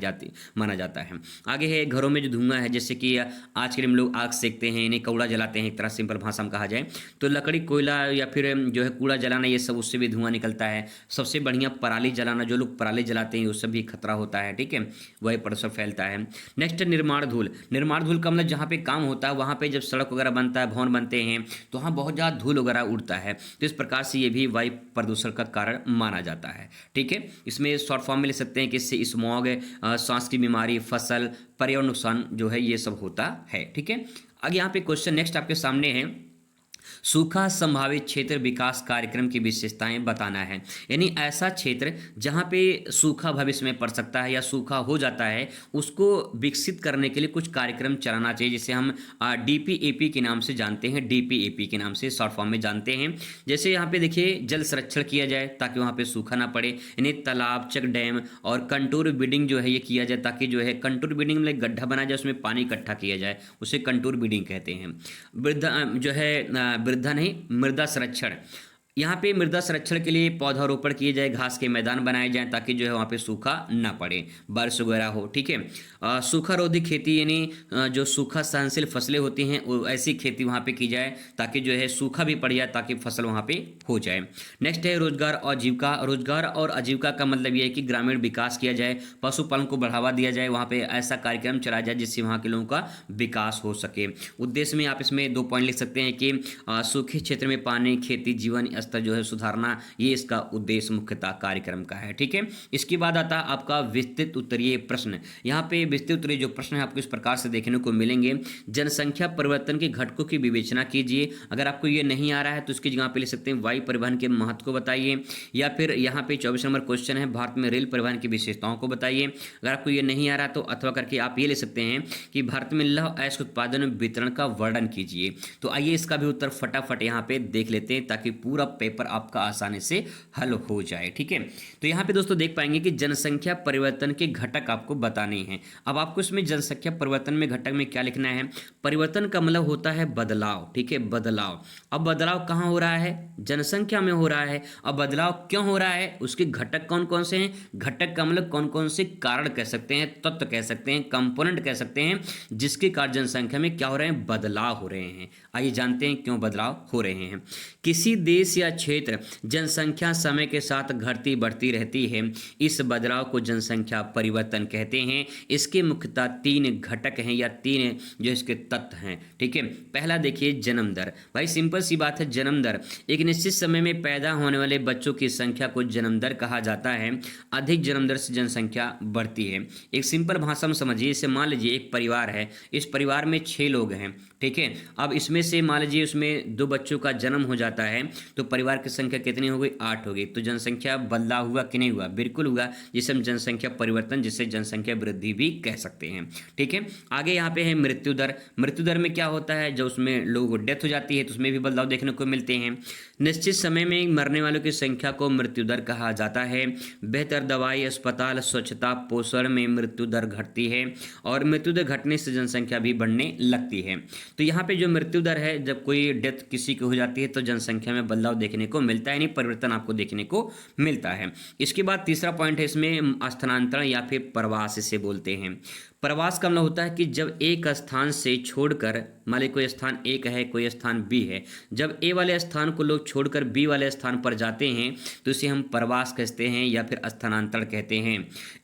जाता है। आगे है घरों में जो धुआं है, जैसे कि आज के दिन हम लोग आग सेकते हैं, इन्हें कौड़ा जलाते हैं, एक तरह सिंपल भाषा में कहा जाए तो लकड़ी, कोयला या फिर जो है कूड़ा जलाना, ये सब उससे भी धुआं निकलता है। सबसे बढ़िया पराली जलाना, जो लोग पराली जलाते हैं उससे भी खतरा होता है। ठीक है, वायु प्रदूषण फैलता है। नेक्स्ट निर्माण धूल। निर्माण धूल का मतलब जहाँ पे काम होता है वहाँ पे जब सड़क वगैरह बनता है, भवन बनते हैं, तो वहाँ बहुत ज़्यादा धूल वगैरह उड़ता है। तो इस प्रकार से ये भी वायु प्रदूषण का कारण माना जाता है। ठीक है, इसमें शॉर्ट फॉर्म में ले सकते हैं कि इससे स्मॉग, सांस की बीमारी, फसल, पर्यावरण नुकसान जो है ये सब होता है। ठीक है, आगे यहाँ पे क्वेश्चन नेक्स्ट आपके सामने है, सूखा संभावित क्षेत्र विकास कार्यक्रम की विशेषताएं बताना है। यानी ऐसा क्षेत्र जहां पे सूखा भविष्य में पड़ सकता है या सूखा हो जाता है, उसको विकसित करने के लिए कुछ कार्यक्रम चलाना चाहिए, जिसे हम डीपीएपी के नाम से जानते हैं, डीपीएपी के नाम से शॉर्ट फॉर्म में जानते हैं। जैसे यहाँ पे देखिए जल संरक्षण किया जाए ताकि वहाँ पे सूखा ना पड़े, यानी तालाब, चेक डैम और कंटूर बीडिंग जो है ये किया जाए, ताकि जो है कंटूर बीडिंग में गड्ढा बना जाए, उसमें पानी इकट्ठा किया जाए, उसे कंटूर बीडिंग कहते हैं। वृद्धा जो है, वृद्धा नहीं, मृदा संरक्षण, यहाँ पे मृदा संरक्षण के लिए पौधारोपण किए जाए, घास के मैदान बनाए जाएं ताकि जो है वहाँ पे सूखा ना पड़े, बारिश वगैरह हो। ठीक है। सूखा रोधी खेती यानी जो सूखा सहनशील फसलें होती हैं वो ऐसी खेती वहाँ पे की जाए ताकि जो है सूखा भी पड़ जाए ताकि फसल वहाँ पे हो जाए। नेक्स्ट है रोजगार और आजीविका। रोजगार और आजीविका का मतलब ये है कि ग्रामीण विकास किया जाए, पशुपालन को बढ़ावा दिया जाए, वहाँ पे ऐसा कार्यक्रम चलाया जाए जिससे वहाँ के लोगों का विकास हो सके। उद्देश्य में आप इसमें 2 पॉइंट लिख सकते हैं कि सूखे क्षेत्र में पानी, खेती, जीवन स्तर जो है सुधारना, ये इसका उद्देश्य मुख्यतः कार्यक्रम का है। ठीक है। इसके बाद आता है आपका विस्तृत उत्तरीय प्रश्न। यहाँ पे विस्तृत उत्तरीय जो प्रश्न है आपको इस प्रकार से देखने को मिलेंगे। जनसंख्या परिवर्तन के घटकों की विवेचना कीजिए। अगर आपको ये नहीं आ रहा है तो इसकी जगह पे लिख सकते हैं वायु परिवहन के महत्व को बताइए, या फिर यहाँ पे 24 नंबर क्वेश्चन है भारत में रेल परिवहन की विशेषताओं को बताइए। अगर आपको ये नहीं आ रहा तो अथवा करके आप ये ले सकते हैं कि भारत में लौह अयस्क उत्पादन वितरण का वर्णन कीजिए। तो आइए इसका भी उत्तर फटाफट यहाँ पे देख लेते हैं ताकि पूरा पेपर आपका आसानी से हल हो जाए। ठीक है। तो यहाँ पे दोस्तों देख पाएंगे कि जनसंख्या परिवर्तन के घटक आपको बताने हैं। अब आपको इसमें जनसंख्या परिवर्तन में घटक में क्या लिखना है, परिवर्तन का मतलब होता है बदलाव। ठीक है, बदलाव। अब बदलाव कहाँ हो रहा है, जनसंख्या में हो रहा है। अब बदलाव क्यों हो रहा है, उसके घटक कौन कौन से हैं, घटक का मतलब कौन कौन से कारण कह सकते हैं, तत्व कह सकते हैं, कंपोनेंट कह सकते हैं, जिसके कारण जनसंख्या में क्या हो रहे हैं, बदलाव हो रहे हैं। आइए जानते हैं क्यों बदलाव हो रहे हैं। किसी देश या क्षेत्र जनसंख्या समय के साथ घटती बढ़ती रहती है, इस बदलाव को जनसंख्या परिवर्तन कहते हैं। इसके मुख्यतः 3 घटक हैं या 3 जो इसके तत्व हैं। ठीक है। पहला देखिए जन्म दर। भाई सिंपल सी बात है, जन्म दर। एक निश्चित समय में पैदा होने वाले बच्चों की संख्या को जन्म दर कहा जाता है। अधिक जन्म दर से जनसंख्या बढ़ती है। एक सिंपल भाषा में समझिए, इसे मान लीजिए एक परिवार है, इस परिवार में 6 लोग हैं। ठीक है। अब इसमें से मान लीजिए उसमें 2 बच्चों का जन्म हो जाता है तो परिवार की संख्या कितनी हो गई, 8 हो गई। तो जनसंख्या बदलाव हुआ कि नहीं हुआ, बिल्कुल हुआ, जिसे हम जनसंख्या परिवर्तन, जिसे जनसंख्या वृद्धि भी कह सकते हैं। ठीक है। आगे यहाँ पे है मृत्यु दर। मृत्यु दर में क्या होता है, जब उसमें लोगों को डेथ हो जाती है तो उसमें भी बदलाव देखने को मिलते हैं। निश्चित समय में मरने वालों की संख्या को मृत्यु दर कहा जाता है। बेहतर दवाई, अस्पताल, स्वच्छता, पोषण में मृत्यु दर घटती है और मृत्यु दर घटने से जनसंख्या भी बढ़ने लगती है। तो यहाँ पे जो मृत्यु दर है, जब कोई डेथ किसी की हो जाती है तो जनसंख्या में बदलाव देखने को मिलता है, यानी परिवर्तन आपको देखने को मिलता है। इसके बाद तीसरा पॉइंट है इसमें स्थानांतरण या फिर प्रवास इसे बोलते हैं। प्रवास का मतलब होता है कि जब एक स्थान से छोड़कर, मान लीजिए कोई स्थान एक है, कोई स्थान बी है, जब ए वाले स्थान को लोग छोड़कर बी वाले स्थान पर जाते हैं तो इसे हम प्रवास कहते हैं या फिर स्थानांतरण कहते हैं।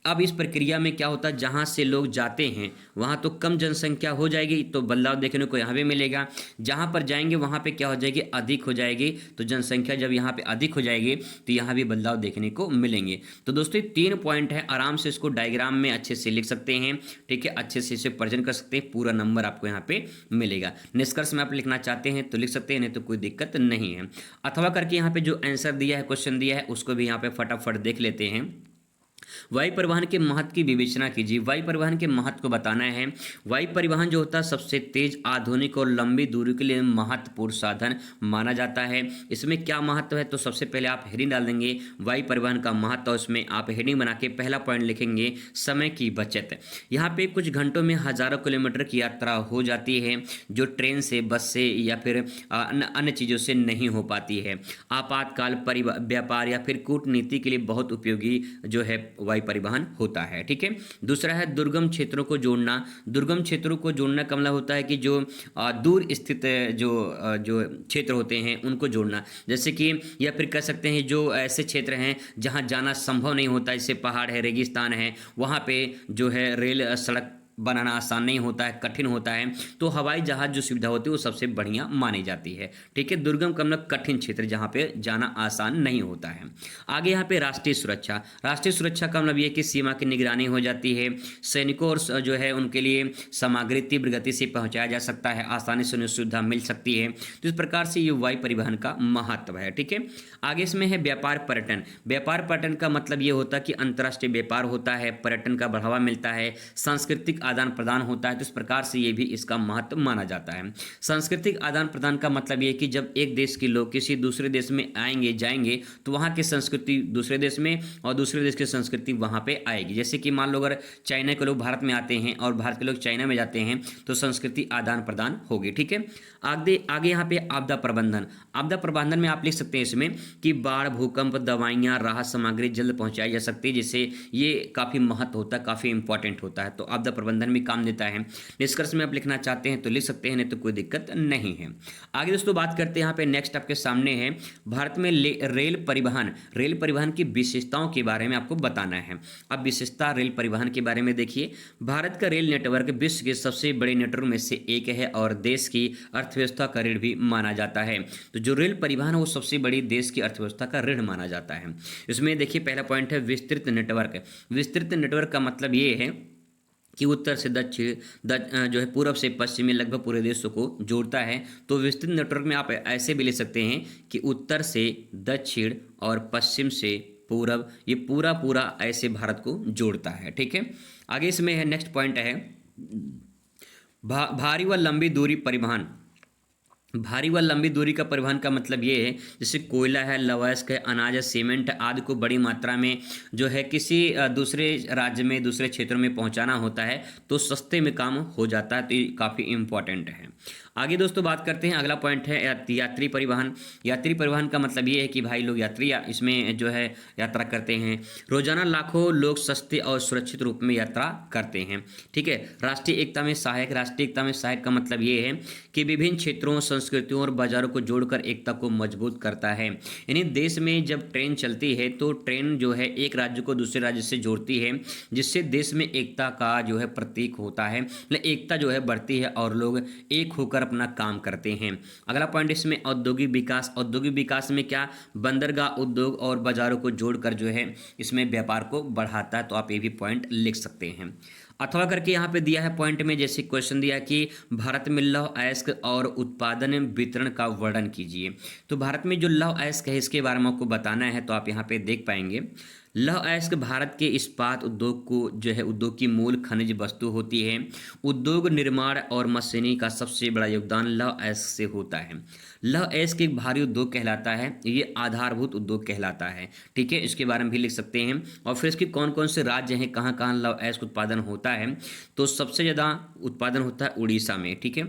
अब इस प्रक्रिया में क्या होता है, जहाँ से लोग जाते हैं वहाँ तो कम जनसंख्या हो जाएगी तो बदलाव देखने को यहाँ भी मिलेगा। जहाँ पर जाएंगे वहाँ पे क्या हो जाएगी, अधिक हो जाएगी। तो जनसंख्या जब यहाँ पे अधिक हो जाएगी तो यहाँ भी बदलाव देखने को मिलेंगे। तो दोस्तों 3 पॉइंट है, आराम से इसको डायग्राम में अच्छे से लिख सकते हैं। ठीक है, अच्छे से इसे प्रेजेंट कर सकते हैं, पूरा नंबर आपको यहाँ पे मिलेगा। निष्कर्ष में आप लिखना चाहते हैं तो लिख सकते हैं, नहीं तो कोई दिक्कत नहीं है। अथवा करके यहाँ पे जो आंसर दिया है, क्वेश्चन दिया है, उसको भी यहाँ पे फटाफट देख लेते हैं। वायु परिवहन के महत्व की विवेचना कीजिए। वायु परिवहन के महत्व को बताना है। वायु परिवहन जो होता है सबसे तेज, आधुनिक और लंबी दूरी के लिए महत्वपूर्ण साधन माना जाता है। इसमें क्या महत्व है, तो सबसे पहले आप हेडिंग डाल देंगे वायु परिवहन का महत्व। उसमें आप हेडिंग बना के पहला पॉइंट लिखेंगे समय की बचत। यहाँ पे कुछ घंटों में हजारों किलोमीटर की यात्रा हो जाती है जो ट्रेन से, बस से या फिर अन्य चीज़ों से नहीं हो पाती है। आपातकाल, व्यापार या फिर कूटनीति के लिए बहुत उपयोगी जो है वायु परिवहन होता है। ठीक है। दूसरा है दुर्गम क्षेत्रों को जोड़ना। दुर्गम क्षेत्रों को जोड़ना का मतलब होता है कि जो दूर स्थित जो क्षेत्र होते हैं उनको जोड़ना, जैसे कि या फिर कह सकते हैं जो ऐसे क्षेत्र हैं जहां जाना संभव नहीं होता, जैसे पहाड़ है, रेगिस्तान है, वहां पे जो है रेल सड़क बनाना आसान नहीं होता है, कठिन होता है, तो हवाई जहाज जो सुविधा होती है वो सबसे बढ़िया मानी जाती है। ठीक है। दुर्गम का मतलब कठिन क्षेत्र जहाँ पे जाना आसान नहीं होता है। आगे यहाँ पे राष्ट्रीय सुरक्षा। राष्ट्रीय सुरक्षा का मतलब ये कि सीमा की निगरानी हो जाती है, सैनिकों और जो है उनके लिए सामग्री तीव्र गति से पहुँचाया जा सकता है, आसानी से उन्हें सुविधा मिल सकती है। तो इस प्रकार से ये वायु परिवहन का महत्व है। ठीक है। आगे इसमें है व्यापार पर्यटन। व्यापार पर्यटन का मतलब ये होता है कि अंतर्राष्ट्रीय व्यापार होता है, पर्यटन का बढ़ावा मिलता है, सांस्कृतिक आदान प्रदान होता है, तो इस प्रकार से ये भी इसका महत्व माना जाता है। सांस्कृतिक आदान प्रदान का मतलब ये है कि जब एक देश के लोग किसी दूसरे देश में आएंगे जाएंगे तो वहाँ की संस्कृति दूसरे देश में और दूसरे देश की संस्कृति वहाँ पे आएगी। जैसे कि मान लो अगर चाइना के लोग भारत में आते हैं और भारत के लोग चाइना में जाते हैं तो संस्कृति आदान प्रदान होगी। ठीक है, आगे आगे यहाँ पे आपदा प्रबंधन। आपदा प्रबंधन में आप लिख सकते हैं इसमें कि बाढ़, भूकंप, दवाइयाँ, राहत सामग्री जल्द पहुँचाई जा सकती है, जिससे ये काफ़ी महत्व होता है, काफ़ी इंपॉर्टेंट होता है, तो आपदा प्रबंधन में काम देता है। निष्कर्ष में आप लिखना चाहते हैं तो लिख सकते हैं, नहीं तो कोई दिक्कत नहीं है। आगे दोस्तों बात करते हैं, यहाँ पे नेक्स्ट आपके सामने है भारत में रेल परिवहन। रेल परिवहन की विशेषताओं के बारे में आपको बताना है। अब विशेषता रेल परिवहन के बारे में देखिए, भारत का रेल नेटवर्क विश्व के सबसे बड़े नेटवर्क में से एक है और देश की अर्थव्यवस्था का रीढ़ भी माना जाता है। तो जो रेल परिवहन है वो सबसे बड़ी देश की अर्थव्यवस्था का रीढ़ माना जाता है। इसमें देखिए पहला पॉइंट है विस्तृत नेटवर्क। विस्तृत नेटवर्क का मतलब ये है कि उत्तर से दक्षिण जो है पूर्व से पश्चिम में लगभग पूरे देशों को जोड़ता है। तो विस्तृत नेटवर्क में आप ऐसे भी ले सकते हैं कि उत्तर से दक्षिण और पश्चिम से पूर्व, ये पूरा पूरा ऐसे भारत को जोड़ता है। ठीक है, आगे इसमें है नेक्स्ट पॉइंट है भारी व लंबी दूरी परिवहन। भारी व लंबी दूरी का परिवहन का मतलब ये है जैसे कोयला है, लौह अयस्क है, अनाज है, सीमेंट आदि को बड़ी मात्रा में जो है किसी दूसरे राज्य में, दूसरे क्षेत्रों में पहुंचाना होता है तो सस्ते में काम हो जाता है, तो ये काफ़ी इम्पॉर्टेंट है। आगे दोस्तों बात करते हैं, अगला पॉइंट है यात्री परिवहन। यात्री परिवहन का मतलब ये है कि भाई लोग यात्री इसमें जो है यात्रा करते हैं। रोजाना लाखों लोग सस्ते और सुरक्षित रूप में यात्रा करते हैं। ठीक है, राष्ट्रीय एकता में सहायक। राष्ट्रीय एकता में सहायक का मतलब ये है कि विभिन्न क्षेत्रों, संस्कृतियों और बाजारों को जोड़कर एकता को मजबूत करता है। यानी देश में जब ट्रेन चलती है तो ट्रेन जो है एक राज्य को दूसरे राज्य से जोड़ती है, जिससे देश में एकता का जो है प्रतीक होता है, एकता जो है बढ़ती है और लोग एक होकर अपना काम करते हैं। अगला पॉइंट इसमें औद्योगिक विकास। औद्योगिक विकास में क्या, बंदरगाह, उद्योग और बाजारों को जोड़कर जो है इसमें व्यापार को बढ़ाता है, तो आप ये भी पॉइंट लिख सकते हैं। अथवा करके यहाँ पे दिया है पॉइंट में, जैसे क्वेश्चन दिया कि भारत में लौह अयस्क और उत्पादन वितरण का वर्णन कीजिए। तो भारत में जो लौह अयस्क है इसके बारे में आपको बताना है, तो आप यहाँ पे देख पाएंगे लौह अयस्क भारत के इस्पात उद्योग को जो है उद्योग की मूल खनिज वस्तु होती है। उद्योग, निर्माण और मशीनरी का सबसे बड़ा योगदान लौह अयस्क से होता है। लौह अयस्क एक भारी उद्योग कहलाता है, ये आधारभूत उद्योग कहलाता है। ठीक है, इसके बारे में भी लिख सकते हैं। और फिर इसके कौन कौन से राज्य हैं, कहाँ कहाँ लौह अयस्क उत्पादन होता है, तो सबसे ज़्यादा उत्पादन होता है उड़ीसा में। ठीक है,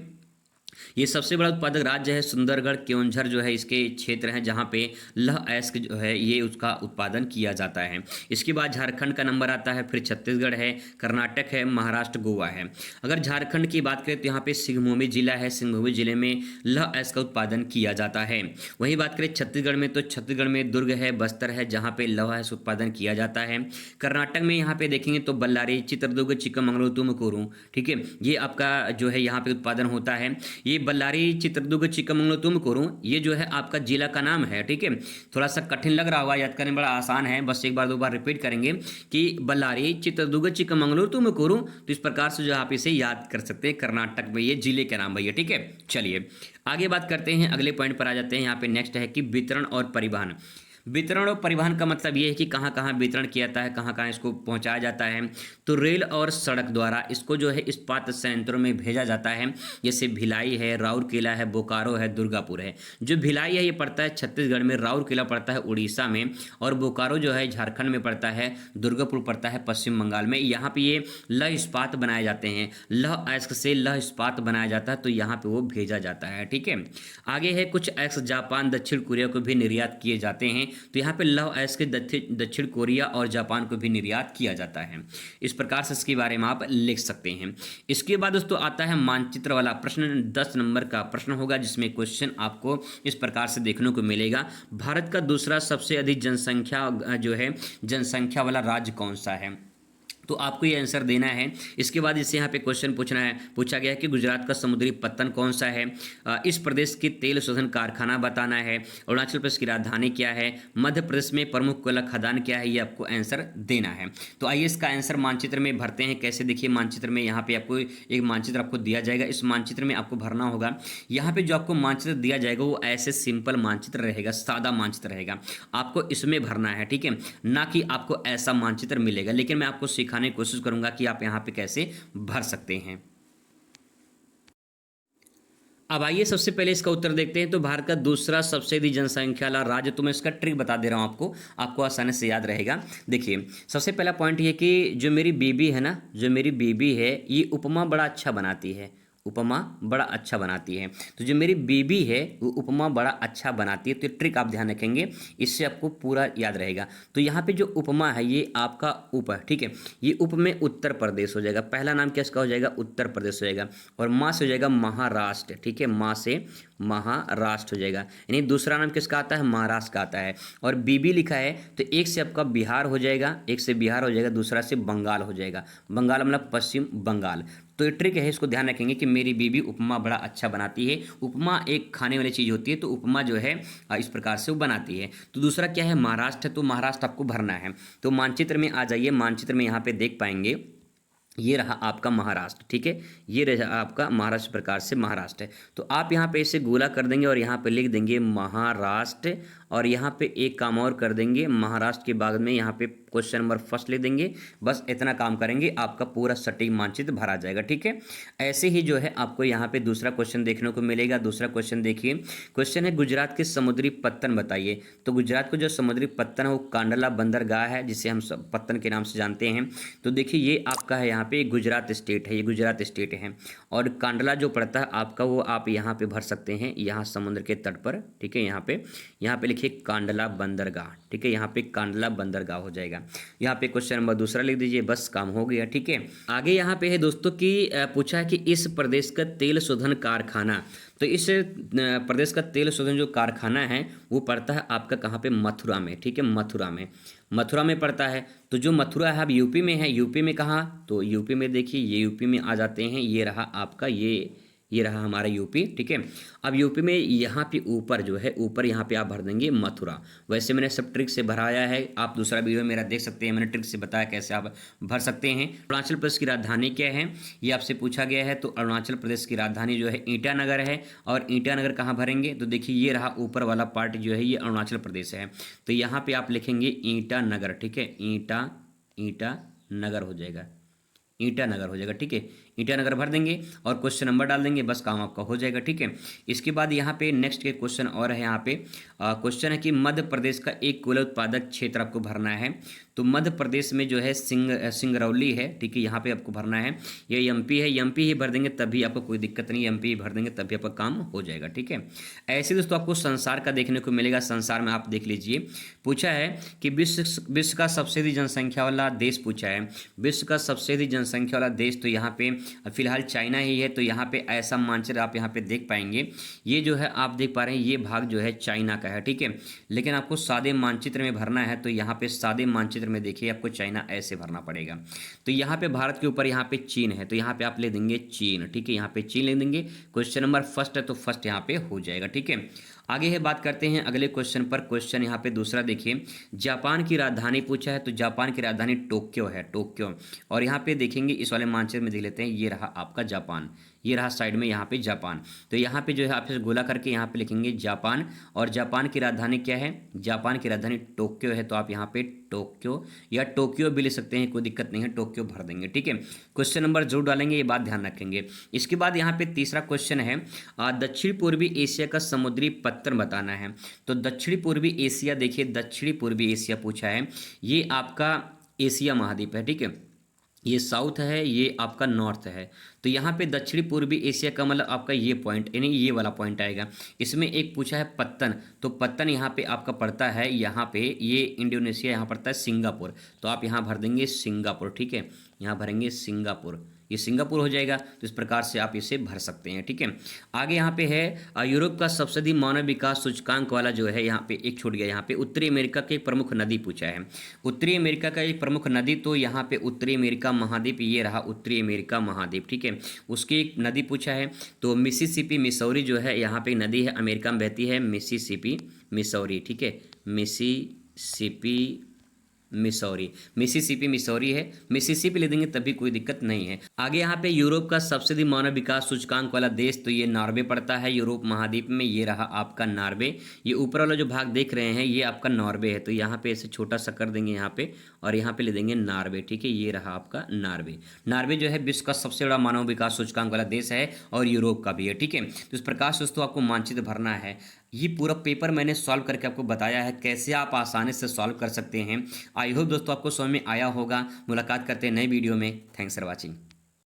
ये सबसे बड़ा उत्पादक राज्य है। सुंदरगढ़, केओंझर जो है इसके क्षेत्र हैं जहाँ पे लौह अयस्क जो है ये उसका उत्पादन किया जाता है। इसके बाद झारखंड का नंबर आता है, फिर छत्तीसगढ़ है, कर्नाटक है, महाराष्ट्र, गोवा है। अगर झारखंड की बात करें तो यहाँ पे सिंहभूमि जिला है, सिंहभूमि जिले में लौह अयस्क का उत्पादन किया जाता है। वहीं बात करें छत्तीसगढ़ में तो छत्तीसगढ़ में दुर्ग है, बस्तर है, जहाँ पे लौह अयस्क उत्पादन किया जाता है। कर्नाटक में यहाँ पे देखेंगे तो बल्लारी, चित्रदुर्ग, चिक्कमगलुरु, तुमकुरू, ठीक है, ये आपका जो है यहाँ पे उत्पादन होता है। ये बल्लारी, चित्रदुर्ग, चिक्कमगलुरु, तुमकुरू, ये जो है आपका जिला का नाम है। ठीक है, थोड़ा सा कठिन लग रहा होगा, याद करने बड़ा आसान है, बस एक बार दो बार रिपीट करेंगे कि बल्लारी, चित्रदुर्ग, चिक्कमगलुरु, तुमकुरू, तो इस प्रकार से जो आप इसे याद कर सकते हैं। कर्नाटक में ये जिले के नाम भैया। ठीक है, चलिए आगे बात करते हैं, अगले पॉइंट पर आ जाते हैं। यहाँ पे नेक्स्ट है कि वितरण और परिवहन। वितरण और परिवहन का मतलब ये है कि कहाँ कहाँ वितरण किया जाता है, कहाँ कहाँ इसको पहुँचाया जाता है। तो रेल और सड़क द्वारा इसको जो है इस्पात संयंत्रों में भेजा जाता है, जैसे भिलाई है, राउरकेला है, बोकारो है, दुर्गापुर है। जो भिलाई है ये पड़ता है छत्तीसगढ़ में, राउरकेला पड़ता है उड़ीसा में, और बोकारो जो है झारखंड में पड़ता है, दुर्गापुर पड़ता है पश्चिम बंगाल में। यहाँ पे ये लौह इस्पात बनाए जाते हैं, लौह अयस्क से लौह इस्पात बनाया जाता है, तो यहाँ पे वो भेजा जाता है। ठीक है, आगे है कुछ अयस्क जापान, दक्षिण कोरिया को भी निर्यात किए जाते हैं। तो यहाँ पे लौह अयस्क दक्षिण कोरिया और जापान को भी निर्यात किया जाता है। इस प्रकार से इसके बारे में आप लिख सकते हैं। इसके बाद दोस्तों आता है मानचित्र वाला प्रश्न, 10 नंबर का प्रश्न होगा, जिसमें क्वेश्चन आपको इस प्रकार से देखने को मिलेगा। भारत का दूसरा सबसे अधिक जनसंख्या जो है जनसंख्या वाला राज्य कौन सा है, तो आपको ये आंसर देना है। इसके बाद इससे यहाँ पे क्वेश्चन पूछा गया है कि गुजरात का समुद्री पत्तन कौन सा है, इस प्रदेश के तेल शोधन कारखाना बताना है, अरुणाचल प्रदेश की राजधानी क्या है, मध्य प्रदेश में प्रमुख कोयला खदान क्या है, ये आपको आंसर देना है। तो आइए इसका आंसर मानचित्र में भरते हैं। कैसे, देखिए मानचित्र में यहाँ पे आपको एक मानचित्र आपको दिया जाएगा, इस मानचित्र में आपको भरना होगा। यहाँ पे जो आपको मानचित्र दिया जाएगा वो ऐसे सिंपल मानचित्र रहेगा, सादा मानचित्र रहेगा, आपको इसमें भरना है। ठीक है, ना कि आपको ऐसा मानचित्र मिलेगा, लेकिन मैं आपको सिखाने समझाने की कोशिश करूँगा कि आप यहाँ पे कैसे भर सकते हैं। अब आइए सबसे पहले इसका उत्तर देखते हैं। तो भारत का दूसरा सबसे अधिक जनसंख्या वाला राज्य, तो मैं इसका ट्रिक बता दे रहा हूँ आपको आसानी से याद रहेगा। देखिए सबसे पहला पॉइंट ये कि जो मेरी बेबी है ना, जो मेरी बेबी है ये उपमा बड़ा अच्छा बनाती है, उपमा बड़ा अच्छा बनाती है। तो जो मेरी बेबी है वो उपमा बड़ा अच्छा बनाती है। तो ये ट्रिक आप ध्यान रखेंगे, इससे आपको पूरा याद रहेगा। तो यहाँ पे जो उपमा है ये आपका उप है, ठीक है। ये उप में उत्तर प्रदेश हो जाएगा, पहला नाम क्या इसका हो जाएगा, उत्तर प्रदेश हो जाएगा। और माँ से हो जाएगा महाराष्ट्र, ठीक है, माँ से महाराष्ट्र हो जाएगा। यानी दूसरा नाम किसका आता है, महाराष्ट्र का आता है। और बीबी लिखा है तो एक से आपका बिहार हो जाएगा, एक से बिहार हो जाएगा, दूसरा से बंगाल हो जाएगा। बंगाल मतलब पश्चिम बंगाल। तो ये ट्रिक है, इसको ध्यान रखेंगे कि मेरी बीबी उपमा बड़ा अच्छा बनाती है। उपमा एक खाने वाली चीज़ होती है, तो उपमा जो है इस प्रकार से वो बनाती है। तो दूसरा क्या है, महाराष्ट्र है, तो महाराष्ट्र आपको भरना है। तो मानचित्र में आ जाइए, मानचित्र में यहाँ पे देख पाएंगे ये रहा आपका महाराष्ट्र, ठीक है, ये रहा आपका महाराष्ट्र, प्रकार से महाराष्ट्र है। तो आप यहाँ पे इसे गोला कर देंगे और यहाँ पे लिख देंगे महाराष्ट्र, और यहाँ पे एक काम और कर देंगे, महाराष्ट्र के बाद में यहाँ पे क्वेश्चन नंबर फर्स्ट ले देंगे। बस इतना काम करेंगे, आपका पूरा सटीक मानचित्र भरा जाएगा, ठीक है। ऐसे ही जो है आपको यहाँ पे दूसरा क्वेश्चन देखने को मिलेगा। दूसरा क्वेश्चन देखिए, क्वेश्चन है गुजरात के समुद्री पत्तन बताइए। तो गुजरात को जो समुद्री पत्तन है वो कांडला बंदरगाह है, जिसे हम सब पत्तन के नाम से जानते हैं। तो देखिए ये आपका है यहाँ पे गुजरात स्टेट है, ये गुजरात स्टेट है। और कांडला जो पड़ता है आपका वो आप यहाँ पे भर सकते हैं, यहाँ समुद्र के तट पर, ठीक है। यहाँ पे लिखिए कांडला बंदरगाह, ठीक है, यहाँ पे कांडला बंदरगाह हो जाएगा। यहाँ पे क्वेश्चन नंबर दूसरा लिख दीजिए, बस काम हो गया, ठीक है। आगे यहाँ पे है दोस्तों कि पूछा है कि इस प्रदेश का तेल शोधन कारखाना, तो इस प्रदेश का तेल शोधन जो कारखाना है वो पड़ता है आपका कहाँ पे, मथुरा में, ठीक है, मथुरा में पड़ता है। तो जो मथुरा है अब यूपी में है, यूपी में कहाँ, तो यूपी में देखिए ये यूपी में आ जाते हैं। ये रहा आपका ये रहा हमारा यूपी, ठीक है। अब यूपी में यहाँ पे ऊपर जो है, ऊपर यहाँ पे आप भर देंगे मथुरा। वैसे मैंने सब ट्रिक से भराया है, आप दूसरा वीडियो मेरा देख सकते हैं, मैंने ट्रिक से बताया कैसे आप भर सकते हैं। अरुणाचल प्रदेश की राजधानी क्या है, ये आपसे पूछा गया है। तो अरुणाचल प्रदेश की राजधानी जो है ईटानगर है। और ईटानगर कहाँ भरेंगे, तो देखिए ये रहा ऊपर वाला पार्ट जो है ये अरुणाचल प्रदेश है। तो यहाँ पर आप लिखेंगे ईटानगर, ठीक है, ईटानगर हो जाएगा, ईटानगर हो जाएगा, ठीक है। ईटानगर भर देंगे और क्वेश्चन नंबर डाल देंगे, बस काम आपका हो जाएगा, ठीक है। इसके बाद यहाँ पे नेक्स्ट के क्वेश्चन और है। यहाँ पे क्वेश्चन है कि मध्य प्रदेश का एक कोयला उत्पादक क्षेत्र आपको भरना है। तो मध्य प्रदेश में जो है सिंगरौली है, ठीक है, यहाँ पे आपको भरना है। ये एमपी है, एमपी ही भर देंगे तभी आपको कोई दिक्कत नहीं, एमपी ही भर देंगे तभी आपका काम हो जाएगा, ठीक है। ऐसे दोस्तों आपको संसार का देखने को मिलेगा। संसार में आप देख लीजिए, पूछा है कि विश्व का सबसे अधिक जनसंख्या वाला देश पूछा है, विश्व का सबसे अधिक जनसंख्या वाला देश। तो यहाँ पे फिलहाल चाइना ही है। तो यहाँ पे ऐसा मानचित्र आप यहाँ पे देख पाएंगे, ये जो है आप देख पा रहे हैं ये भाग जो है चाइना का है, ठीक है। लेकिन आपको सादे मानचित्र में भरना है, तो यहाँ पे सादे मानचित्र में देखिए आपको चाइना ऐसे भरना पड़ेगा। तो यहाँ पे भारत के ऊपर यहाँ पे चीन है, तो यहाँ पे आप ले देंगे चीन, ठीक है, यहाँ पे चीन ले देंगे। क्वेश्चन नंबर फर्स्ट है तो फर्स्ट यहाँ पे हो जाएगा, ठीक है। आगे है बात करते हैं अगले क्वेश्चन पर। क्वेश्चन यहाँ पे दूसरा देखिए, जापान की राजधानी पूछा है। तो जापान की राजधानी टोक्यो है, टोक्यो। और यहाँ पे देखेंगे इस वाले मानचित्र में देख लेते हैं, ये रहा आपका जापान, ये रहा साइड में यहाँ पे जापान। तो यहाँ पे जो है आप इसे गोला करके यहाँ पे लिखेंगे जापान। और जापान की राजधानी क्या है, जापान की राजधानी टोक्यो है। तो आप यहाँ पे टोक्यो या टोक्यो भी ले सकते हैं, कोई दिक्कत नहीं है, टोक्यो भर देंगे, ठीक है। क्वेश्चन नंबर जरूर डालेंगे, ये बात ध्यान रखेंगे। इसके बाद यहाँ पे तीसरा क्वेश्चन है, दक्षिण पूर्वी एशिया का समुद्री पत्तन बताना है। तो दक्षिण पूर्वी एशिया, देखिए दक्षिण पूर्वी एशिया पूछा है, ये आपका एशिया महाद्वीप है, ठीक है, ये साउथ है, ये आपका नॉर्थ है। तो यहाँ पे दक्षिणी पूर्वी एशिया का मतलब आपका ये पॉइंट, यानी ये वाला पॉइंट आएगा। इसमें एक पूछा है पत्तन, तो पत्तन यहाँ पे आपका पड़ता है, यहाँ पे ये इंडोनेशिया, यहाँ पड़ता है सिंगापुर। तो आप यहाँ भर देंगे सिंगापुर, ठीक है, यहाँ भरेंगे सिंगापुर, ये सिंगापुर हो जाएगा। तो इस प्रकार से आप इसे भर सकते हैं, ठीक है। आगे यहाँ पे है यूरोप का सबसे अधिक मानव विकास सूचकांक वाला जो है, यहाँ पे एक छूट गया, यहाँ पे उत्तरी अमेरिका की एक प्रमुख नदी पूछा है। उत्तरी अमेरिका का एक प्रमुख नदी, तो यहाँ पे उत्तरी अमेरिका महाद्वीप, ये रहा उत्तरी अमेरिका महाद्वीप, ठीक है। उसकी एक नदी पूछा है, तो मिसिसिपी मिसौरी जो है यहाँ पे नदी है, अमेरिका में बहती है, मिसिसिपी मिसौरी, ठीक है, मिसिसिपी मिसौरी, मिसिसिपी मिसौरी है, मिसिसिपी ले देंगे तभी कोई दिक्कत नहीं है। आगे यहाँ पे यूरोप का सबसे अधिक मानव विकास सूचकांक वाला देश, तो ये नॉर्वे पड़ता है यूरोप महाद्वीप में। ये रहा आपका नॉर्वे। ये ऊपर वाला जो भाग देख रहे हैं ये आपका नॉर्वे है, तो यहाँ पे ऐसे छोटा सा कर देंगे यहाँ पे, और यहाँ पे ले देंगे नॉर्वे। ठीक है, ये रहा आपका नॉर्वे। नॉर्वे जो है विश्व का सबसे बड़ा मानव विकास सूचकांक वाला देश है और यूरोप का भी है। ठीक है, तो इस प्रकार से दोस्तों आपको मानचित्र भरना है। ये पूरा पेपर मैंने सॉल्व करके आपको बताया है कैसे आप आसानी से सॉल्व कर सकते हैं। आई होप दोस्तों आपको समझ में आया होगा। मुलाकात करते हैं नए वीडियो में। Thanks for watching.